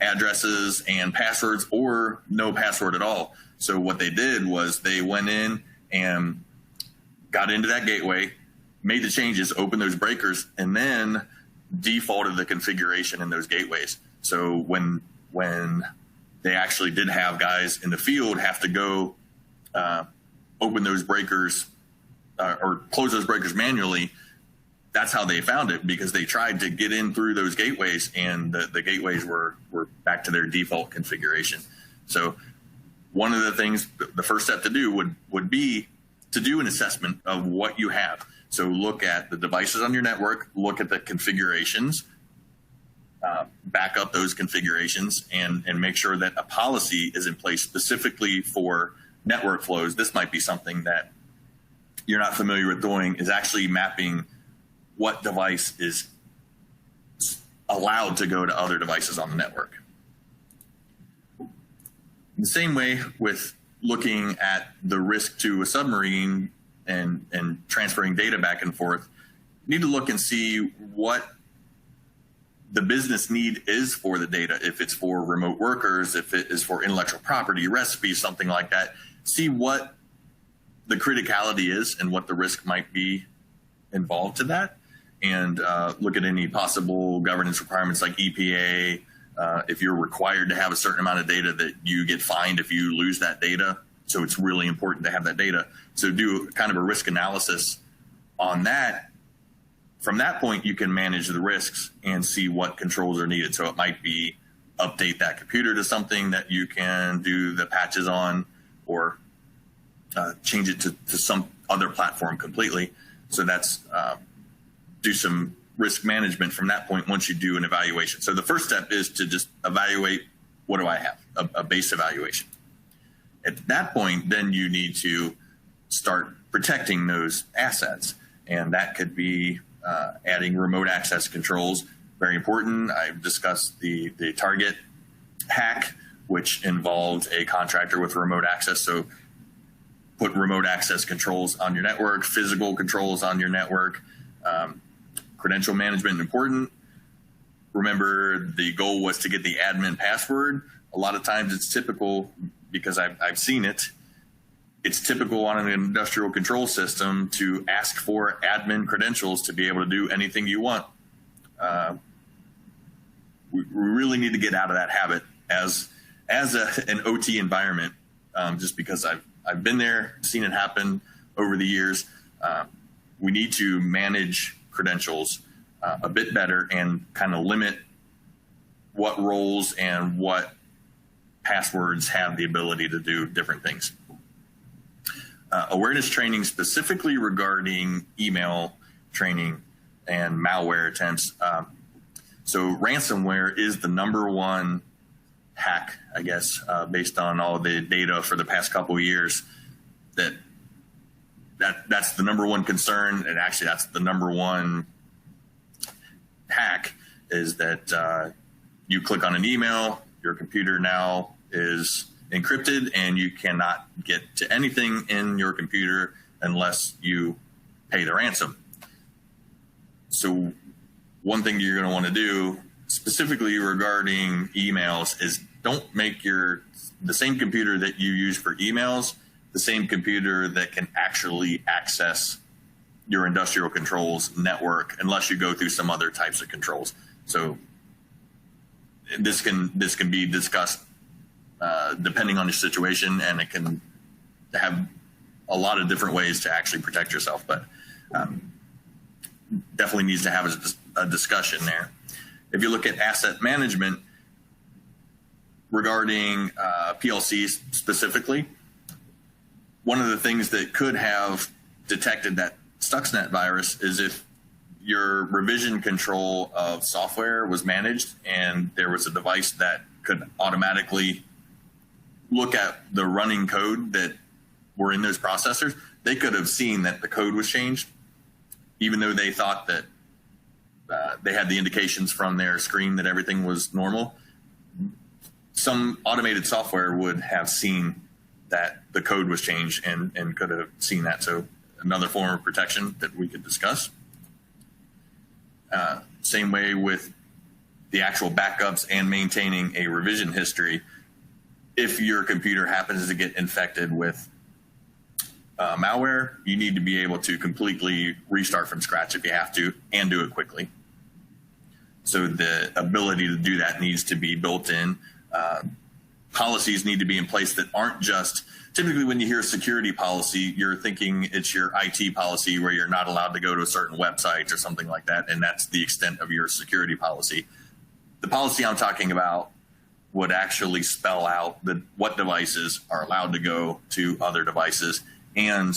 addresses and passwords, or no password at all. So what they did was they went in and got into that gateway, made the changes, opened those breakers, and then defaulted the configuration in those gateways. So when they actually did have guys in the field have to go open those breakers or close those breakers manually, that's how they found it, because they tried to get in through those gateways, and the gateways were back to their default configuration. So one of the things, the first step to do would be to do an assessment of what you have. So look at the devices on your network, look at the configurations, back up those configurations, and make sure that a policy is in place specifically for network flows. This might be something that you're not familiar with doing, is actually mapping what device is allowed to go to other devices on the network. The same way with looking at the risk to a submarine and transferring data back and forth, you need to look and see what the business need is for the data. If it's for remote workers, if it is for intellectual property, recipes, something like that, see what the criticality is and what the risk might be involved to that, and look at any possible governance requirements like EPA. If you're required to have a certain amount of data, that you get fined if you lose that data. So it's really important to have that data. So do kind of a risk analysis on that. From that point, you can manage the risks and see what controls are needed. So it might be update that computer to something that you can do the patches on, or change it to some other platform completely. So that's do some risk management from that point once you do an evaluation. So the first step is to just evaluate, what do I have? A base evaluation. At that point, then you need to start protecting those assets. And that could be adding remote access controls. Very important. I've discussed the Target hack, which involved a contractor with remote access. So put remote access controls on your network, physical controls on your network. Credential management important. Remember, the goal was to get the admin password. A lot of times it's typical, because I've seen it, it's typical on an industrial control system to ask for admin credentials to be able to do anything you want. We really need to get out of that habit as an OT environment, just because I've been there, seen it happen over the years. We need to manage credentials a bit better and kind of limit what roles and what passwords have the ability to do different things. Awareness training specifically regarding email training and malware attempts. So ransomware is the number one hack, I guess, based on all the data for the past couple of years. That's the number one concern, and actually that's the number one hack, is that you click on an email, your computer now is encrypted, and you cannot get to anything in your computer unless you pay the ransom. So one thing you're going to want to do specifically regarding emails is don't make the same computer that you use for emails the same computer that can actually access your industrial controls network, unless you go through some other types of controls. So this can be discussed depending on your situation, and it can have a lot of different ways to actually protect yourself, but definitely needs to have a discussion there. If you look at asset management regarding PLCs specifically, one of the things that could have detected that Stuxnet virus is if your revision control of software was managed and there was a device that could automatically look at the running code that were in those processors, they could have seen that the code was changed, even though they thought that they had the indications from their screen that everything was normal. Some automated software would have seen that the code was changed and could have seen that. So another form of protection that we could discuss. Same way with the actual backups and maintaining a revision history if your computer happens to get infected with malware. You need to be able to completely restart from scratch if you have to, and do it quickly. So the ability to do that needs to be built in. Policies need to be in place that aren't just, typically when you hear security policy, you're thinking it's your IT policy where you're not allowed to go to a certain website or something like that, and that's the extent of your security policy. The policy I'm talking about would actually spell out what devices are allowed to go to other devices, and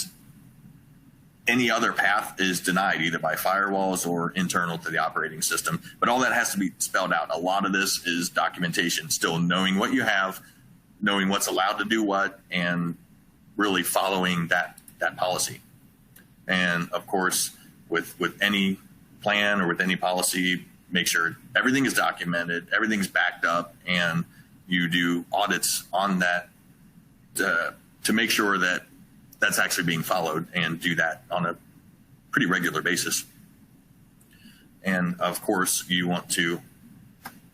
any other path is denied either by firewalls or internal to the operating system. But all that has to be spelled out. A lot of this is documentation, still knowing what you have, knowing what's allowed to do what, and really following that policy. And of course, with any plan or with any policy, make sure everything is documented, everything's backed up, and you do audits on that to make sure that that's actually being followed, and do that on a pretty regular basis. And of course, you want to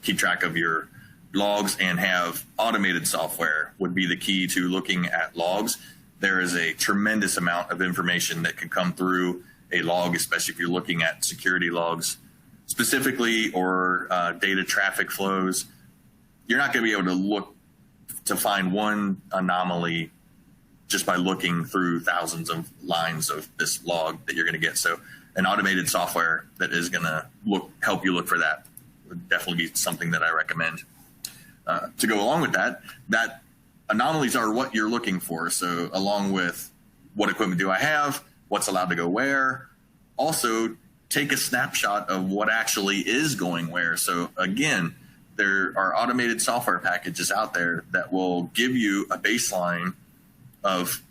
keep track of your logs and have automated software would be the key to looking at logs. There is a tremendous amount of information that can come through a log, especially if you're looking at security logs specifically, or data traffic flows. You're not going to be able to look to find one anomaly just by looking through thousands of lines of this log that you're going to get. So an automated software that is going to help you look for that would definitely be something that I recommend. To go along with that anomalies are what you're looking for. So along with what equipment do I have, what's allowed to go where, also take a snapshot of what actually is going where. So again, there are automated software packages out there that will give you a baseline of,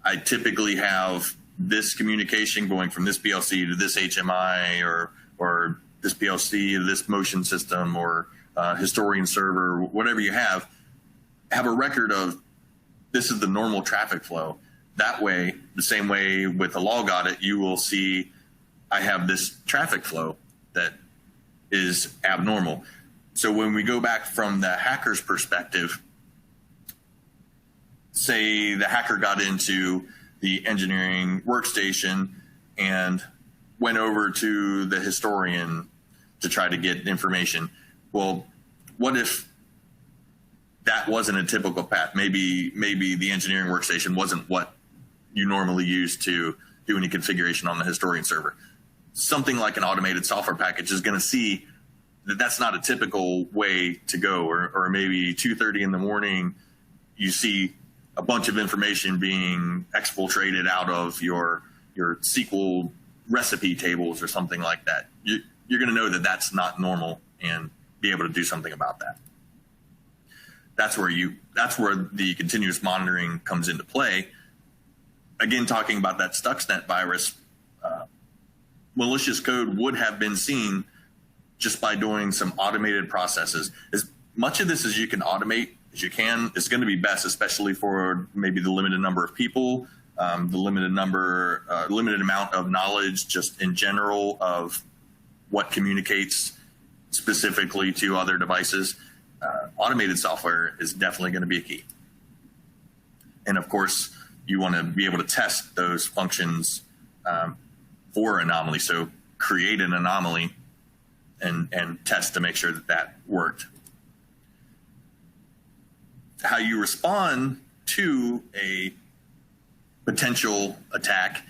I typically have this communication going from this PLC to this HMI, or this PLC to this motion system, or historian server, whatever you have a record of this is the normal traffic flow. That way, the same way with a log audit, you will see I have this traffic flow that is abnormal. So when we go back from the hacker's perspective, say the hacker got into the engineering workstation and went over to the historian to try to get information. Well, what if that wasn't a typical path? Maybe the engineering workstation wasn't what you normally use to do any configuration on the historian server. Something like an automated software package is going to see that that's not a typical way to go, or maybe 2:30 in the morning, you see a bunch of information being exfiltrated out of your SQL recipe tables or something like that. You're going to know that that's not normal and be able to do something about that. That's where the continuous monitoring comes into play. Again, talking about that Stuxnet virus, malicious code would have been seen just by doing some automated processes. As much of this as you can automate as you can is going to be best, especially for maybe the limited number of people, the limited amount of knowledge just in general of what communicates specifically to other devices. Automated software is definitely going to be a key. And of course, you want to be able to test those functions for anomalies. So create an anomaly and test to make sure that worked. How you respond to a potential attack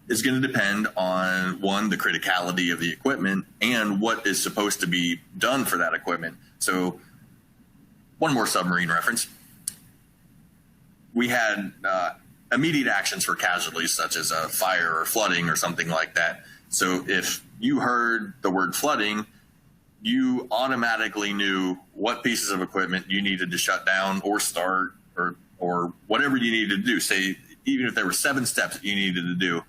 is going to depend on, one, the criticality of the equipment and what is supposed to be done for that equipment. So one more submarine reference. We had immediate actions for casualties such as a fire or flooding or something like that. So if you heard the word flooding, you automatically knew what pieces of equipment you needed to shut down or start, or whatever you needed to do. Say, even if there were 7 steps that you needed to do,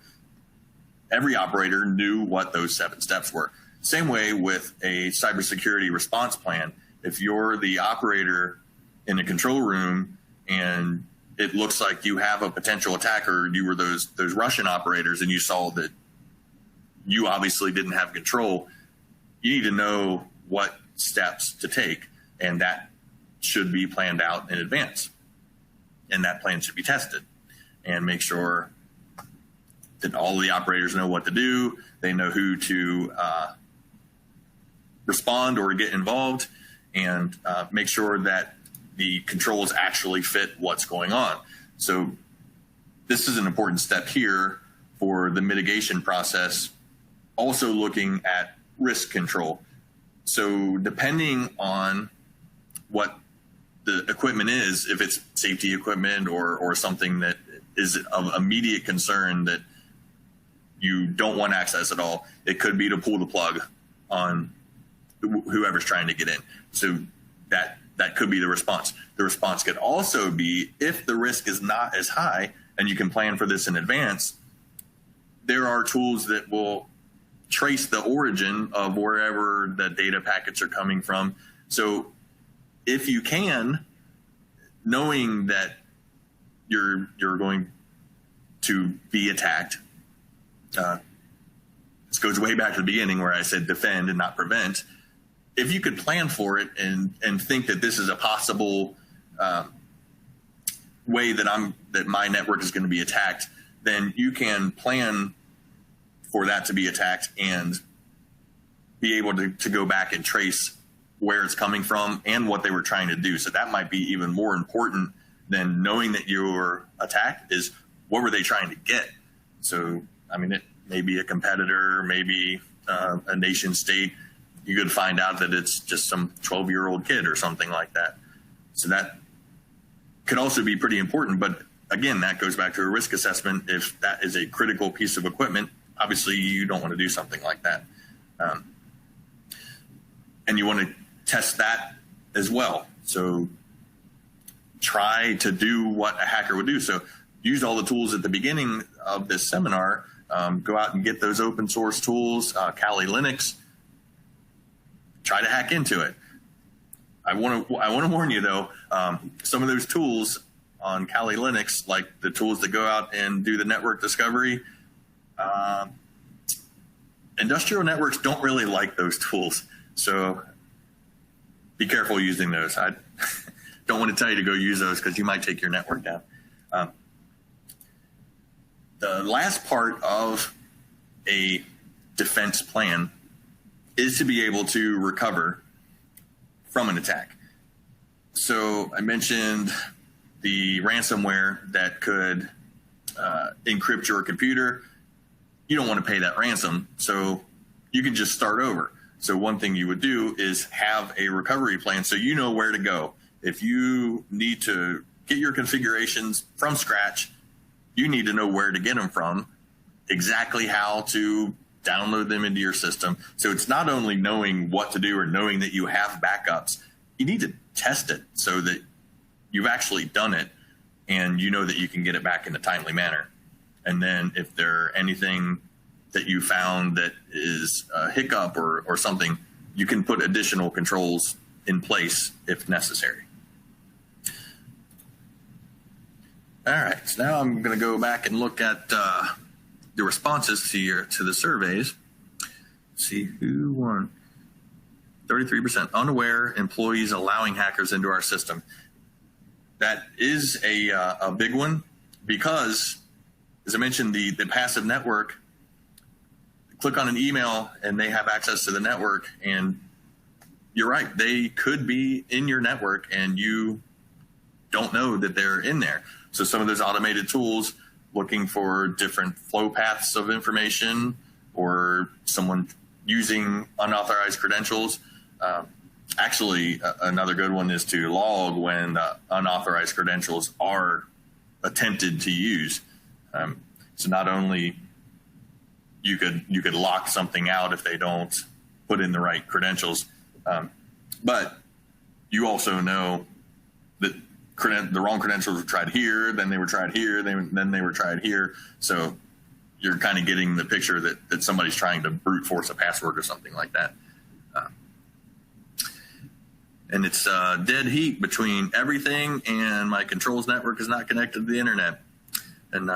every operator knew what those 7 steps were. Same way with a cybersecurity response plan. If you're the operator in a control room and it looks like you have a potential attacker, you were those Russian operators, and you saw that you obviously didn't have control, you need to know what steps to take, and that should be planned out in advance. And that plan should be tested, and make sure that all the operators know what to do. They know who to respond or get involved, and make sure that the controls actually fit what's going on. So this is an important step here for the mitigation process, also looking at risk control. So depending on what the equipment is, if it's safety equipment or something that is of immediate concern that you don't want access at all, it could be to pull the plug on whoever's trying to get in. So that could be the response. The response could also be, if the risk is not as high and you can plan for this in advance, there are tools that will trace the origin of wherever the data packets are coming from. So if you can, knowing that you're going to be attacked, this goes way back to the beginning where I said defend and not prevent. If you could plan for it and think that this is a possible way that my network is going to be attacked, then you can plan for that to be attacked and be able to go back and trace where it's coming from and what they were trying to do. So that might be even more important than knowing that you were attacked, is what were they trying to get? So, I mean, it may be a competitor, maybe a nation state. You could find out that it's just some 12-year-old kid or something like that. So that could also be pretty important. But again, that goes back to a risk assessment. If that is a critical piece of equipment, obviously you don't want to do something like that. And you want to test that as well. So try to do what a hacker would do. So use all the tools at the beginning of this seminar. Go out and get those open source tools, Kali Linux. Try to hack into it. I want to warn you though, some of those tools on Kali Linux, like the tools that go out and do the network discovery, industrial networks don't really like those tools. So be careful using those. I don't want to tell you to go use those because you might take your network down. The last part of a defense plan is to be able to recover from an attack. So I mentioned the ransomware that could encrypt your computer. You don't want to pay that ransom, so you can just start over. So one thing you would do is have a recovery plan so you know where to go. If you need to get your configurations from scratch, you need to know where to get them from, exactly how to download them into your system. So it's not only knowing what to do or knowing that you have backups, you need to test it so that you've actually done it and you know that you can get it back in a timely manner. And then if there anything that you found that is a hiccup or something, you can put additional controls in place if necessary. All right, so now I'm going to go back and look at the responses to the surveys. Let's see who won. 33% unaware employees allowing hackers into our system. That is a big one because, as I mentioned, the passive network, click on an email and they have access to the network, and you're right, they could be in your network and you don't know that they're in there. So some of those automated tools looking for different flow paths of information or someone using unauthorized credentials. Actually, another good one is to log when unauthorized credentials are attempted to use. So not only you could lock something out if they don't put in the right credentials, but you also know that the wrong credentials were tried here, then they were tried here, then they were tried here. So you're kind of getting the picture that somebody's trying to brute force a password or something like that. And it's dead heat between everything and my controls network is not connected to the internet. And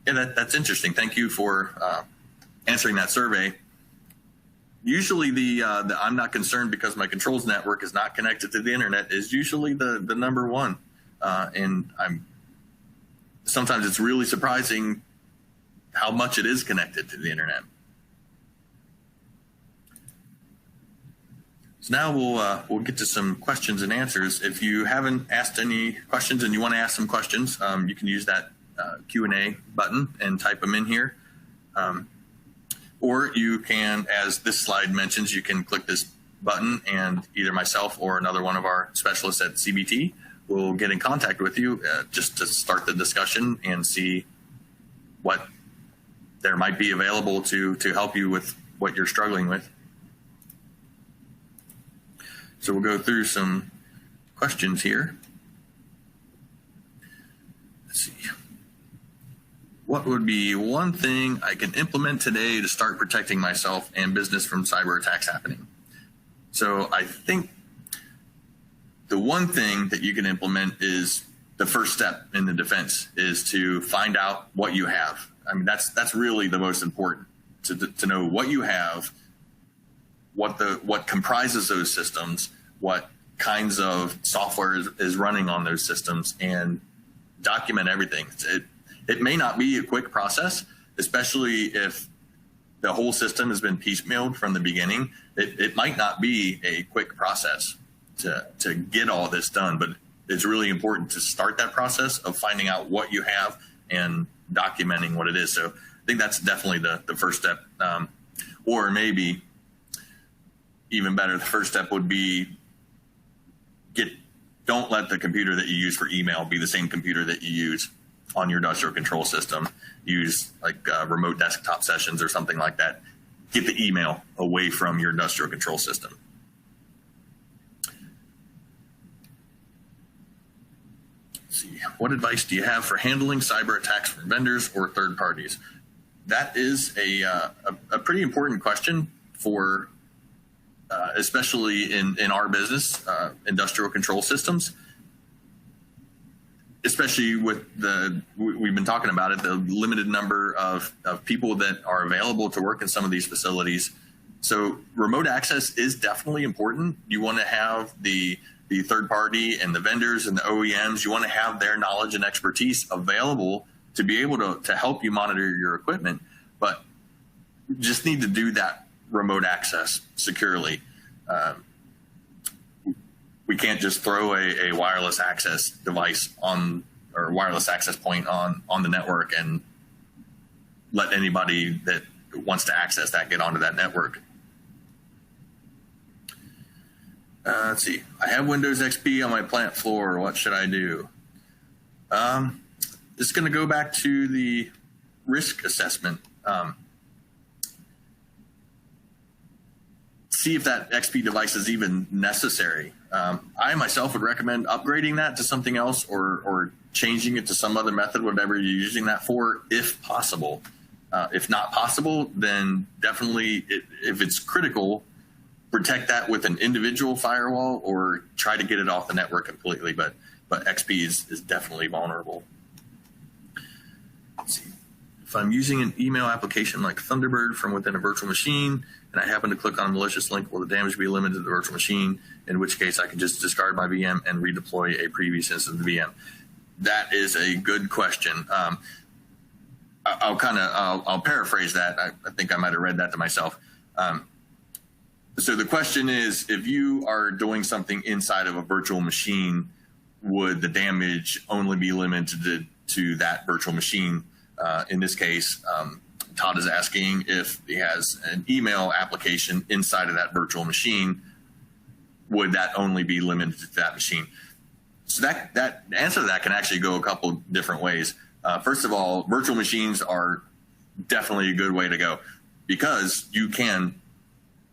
yeah, that's interesting. Thank you for answering that survey. usually the I'm not concerned because my controls network is not connected to the internet is usually the number one. And sometimes it's really surprising how much it is connected to the internet. So now we'll get to some questions and answers. If you haven't asked any questions and you want to ask some questions, you can use that Q&A button and type them in here. Or you can, as this slide mentions, you can click this button and either myself or another one of our specialists at CBT will get in contact with you just to start the discussion and see what there might be available to help you with what you're struggling with. So we'll go through some questions here. Let's see. What would be one thing I can implement today to start protecting myself and business from cyber attacks happening? So I think the one thing that you can implement is the first step in the defense is to find out what you have. I mean, that's really the most important, to know what you have, what comprises those systems, what kinds of software is running on those systems, and document everything. It may not be a quick process, especially if the whole system has been piecemealed from the beginning. It might not be a quick process to get all this done, but it's really important to start that process of finding out what you have and documenting what it is. So I think that's definitely the first step. Or maybe even better, the first step would be don't let the computer that you use for email be the same computer that you use on your industrial control system. Use like remote desktop sessions or something like that. Get the email away from your industrial control system. Let's see. What advice do you have for handling cyber attacks from vendors or third parties? That is a pretty important question for especially in our business, industrial control systems, especially with we've been talking about it, the limited number of people that are available to work in some of these facilities. So remote access is definitely important. You want to have the third party and the vendors and the OEMs, you want to have their knowledge and expertise available to be able to help you monitor your equipment, but you just need to do that remote access securely. We can't just throw a wireless access device or wireless access point on the network and let anybody that wants to access that get onto that network. Let's see. I have Windows XP on my plant floor. What should I do? This is going to go back to the risk assessment. See if that XP device is even necessary. I myself would recommend upgrading that to something else or changing it to some other method, whatever you're using that for, if possible. If not possible, then definitely, if it's critical, protect that with an individual firewall or try to get it off the network completely. But XP is definitely vulnerable. Let's see. If I'm using an email application like Thunderbird from within a virtual machine, and I happen to click on a malicious link, will the damage be limited to the virtual machine, in which case I can just discard my VM and redeploy a previous instance of the VM? That is a good question. I'll paraphrase that. I think I might have read that to myself. So the question is, if you are doing something inside of a virtual machine, would the damage only be limited to that virtual machine? In this case, Todd is asking if he has an email application inside of that virtual machine, would that only be limited to that machine? So that the answer to that can actually go a couple different ways. First of all, virtual machines are definitely a good way to go because you can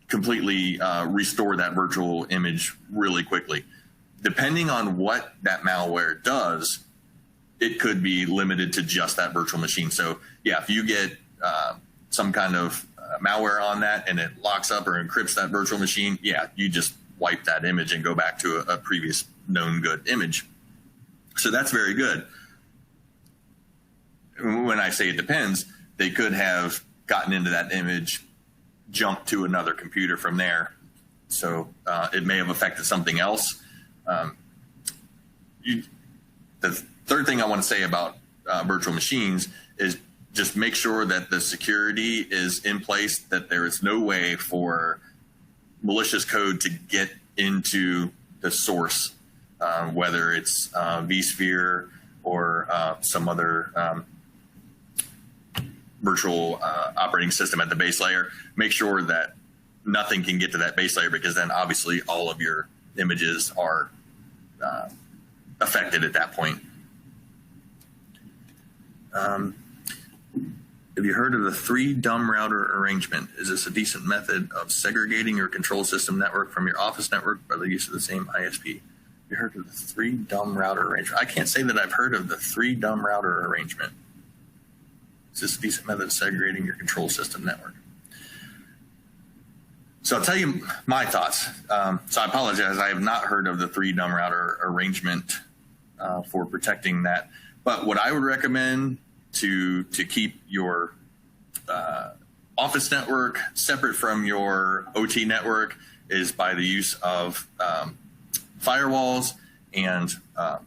completely restore that virtual image really quickly. Depending on what that malware does, it could be limited to just that virtual machine. So yeah, if you get some kind of malware on that and it locks up or encrypts that virtual machine, yeah, you just wipe that image and go back to a previous known good image. So that's very good. When I say it depends, they could have gotten into that image jump to another computer from there. So it may have affected something else. The third thing I want to say about virtual machines is just make sure that the security is in place, that there is no way for malicious code to get into the source, whether it's vSphere or some other virtual operating system at the base layer. Make sure that nothing can get to that base layer, because then obviously all of your images are affected at that point. Have you heard of the 3 dumb router arrangement? Is this a decent method of segregating your control system network from your office network by the use of the same ISP? Have you heard of the 3 dumb router arrangement? I can't say that I've heard of the 3 dumb router arrangement. Is this a decent method of segregating your control system network? So I'll tell you my thoughts. So I apologize. I have not heard of the 3 dumb router arrangement for protecting that. But what I would recommend to keep your office network separate from your OT network is by the use of firewalls. And so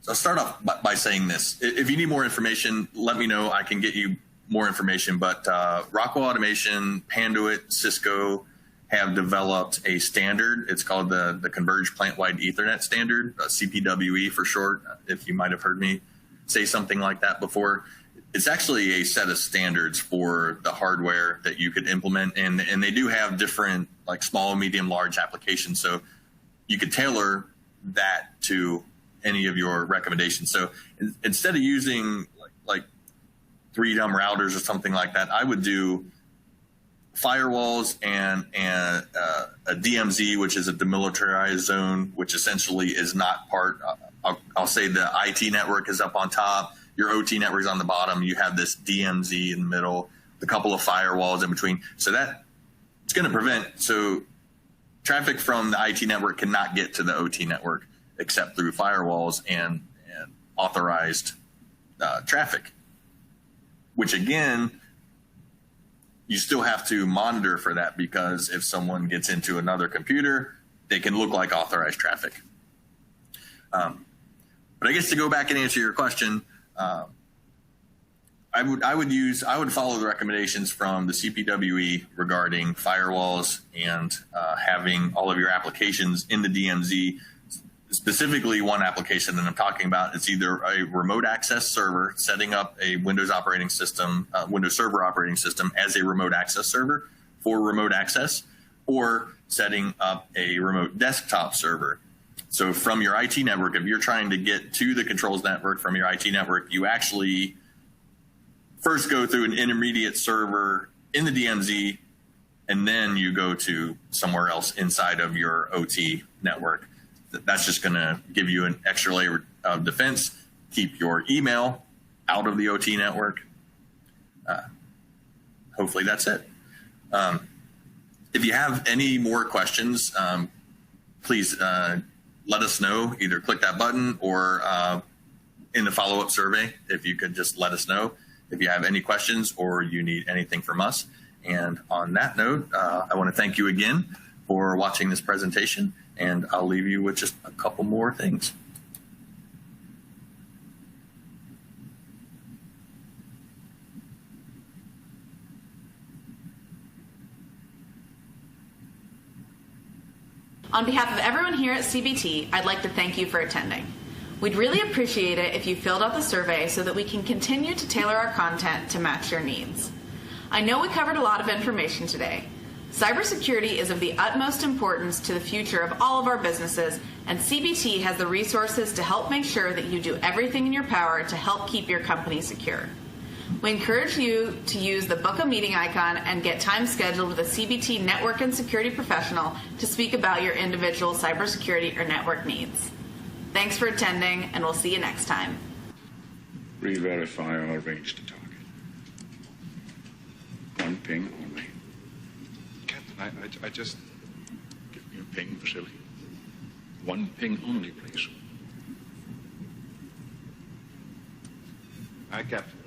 I'll start off by saying this. If you need more information, let me know. I can get you more information. But Rockwell Automation, Panduit, Cisco have developed a standard. It's called the Converged Plant-Wide Ethernet Standard, CPWE for short, if you might have heard me say something like that before. It's actually a set of standards for the hardware that you could implement, and they do have different like small, medium, large applications. So you could tailor that to any of your recommendations. So instead of using like 3 dumb routers or something like that, I would do firewalls and a DMZ, which is a demilitarized zone, which essentially is not part. I'll say the IT network is up on top, your OT network is on the bottom. You have this DMZ in the middle, a couple of firewalls in between. So that it's going to prevent traffic from the IT network cannot get to the OT network except through firewalls and authorized traffic, which again, you still have to monitor for that, because if someone gets into another computer, they can look like authorized traffic. But I guess to go back and answer your question, I would follow the recommendations from the CPWE regarding firewalls and having all of your applications in the DMZ. Specifically, one application that I'm talking about is either a remote access server, setting up a Windows operating system, Windows Server operating system as a remote access server for remote access, or setting up a remote desktop server. So from your IT network, if you're trying to get to the controls network from your IT network, you actually first go through an intermediate server in the DMZ, and then you go to somewhere else inside of your OT network. That's just going to give you an extra layer of defense, keep your email out of the OT network. Hopefully that's it. If you have any more questions, please let us know. Either click that button or in the follow-up survey, if you could just let us know if you have any questions or you need anything from us. And on that note, I want to thank you again for watching this presentation, and I'll leave you with just a couple more things. On behalf of everyone here at CBT, I'd like to thank you for attending. We'd really appreciate it if you filled out the survey so that we can continue to tailor our content to match your needs. I know we covered a lot of information today. Cybersecurity is of the utmost importance to the future of all of our businesses, and CBT has the resources to help make sure that you do everything in your power to help keep your company secure. We encourage you to use the book a meeting icon and get time scheduled with a CBT network and security professional to speak about your individual cybersecurity or network needs. Thanks for attending, and we'll see you next time. Re-verify or arrange to target. One ping only. Captain, I just... Give me a ping, Vasily. One ping only, please. Aye, Captain.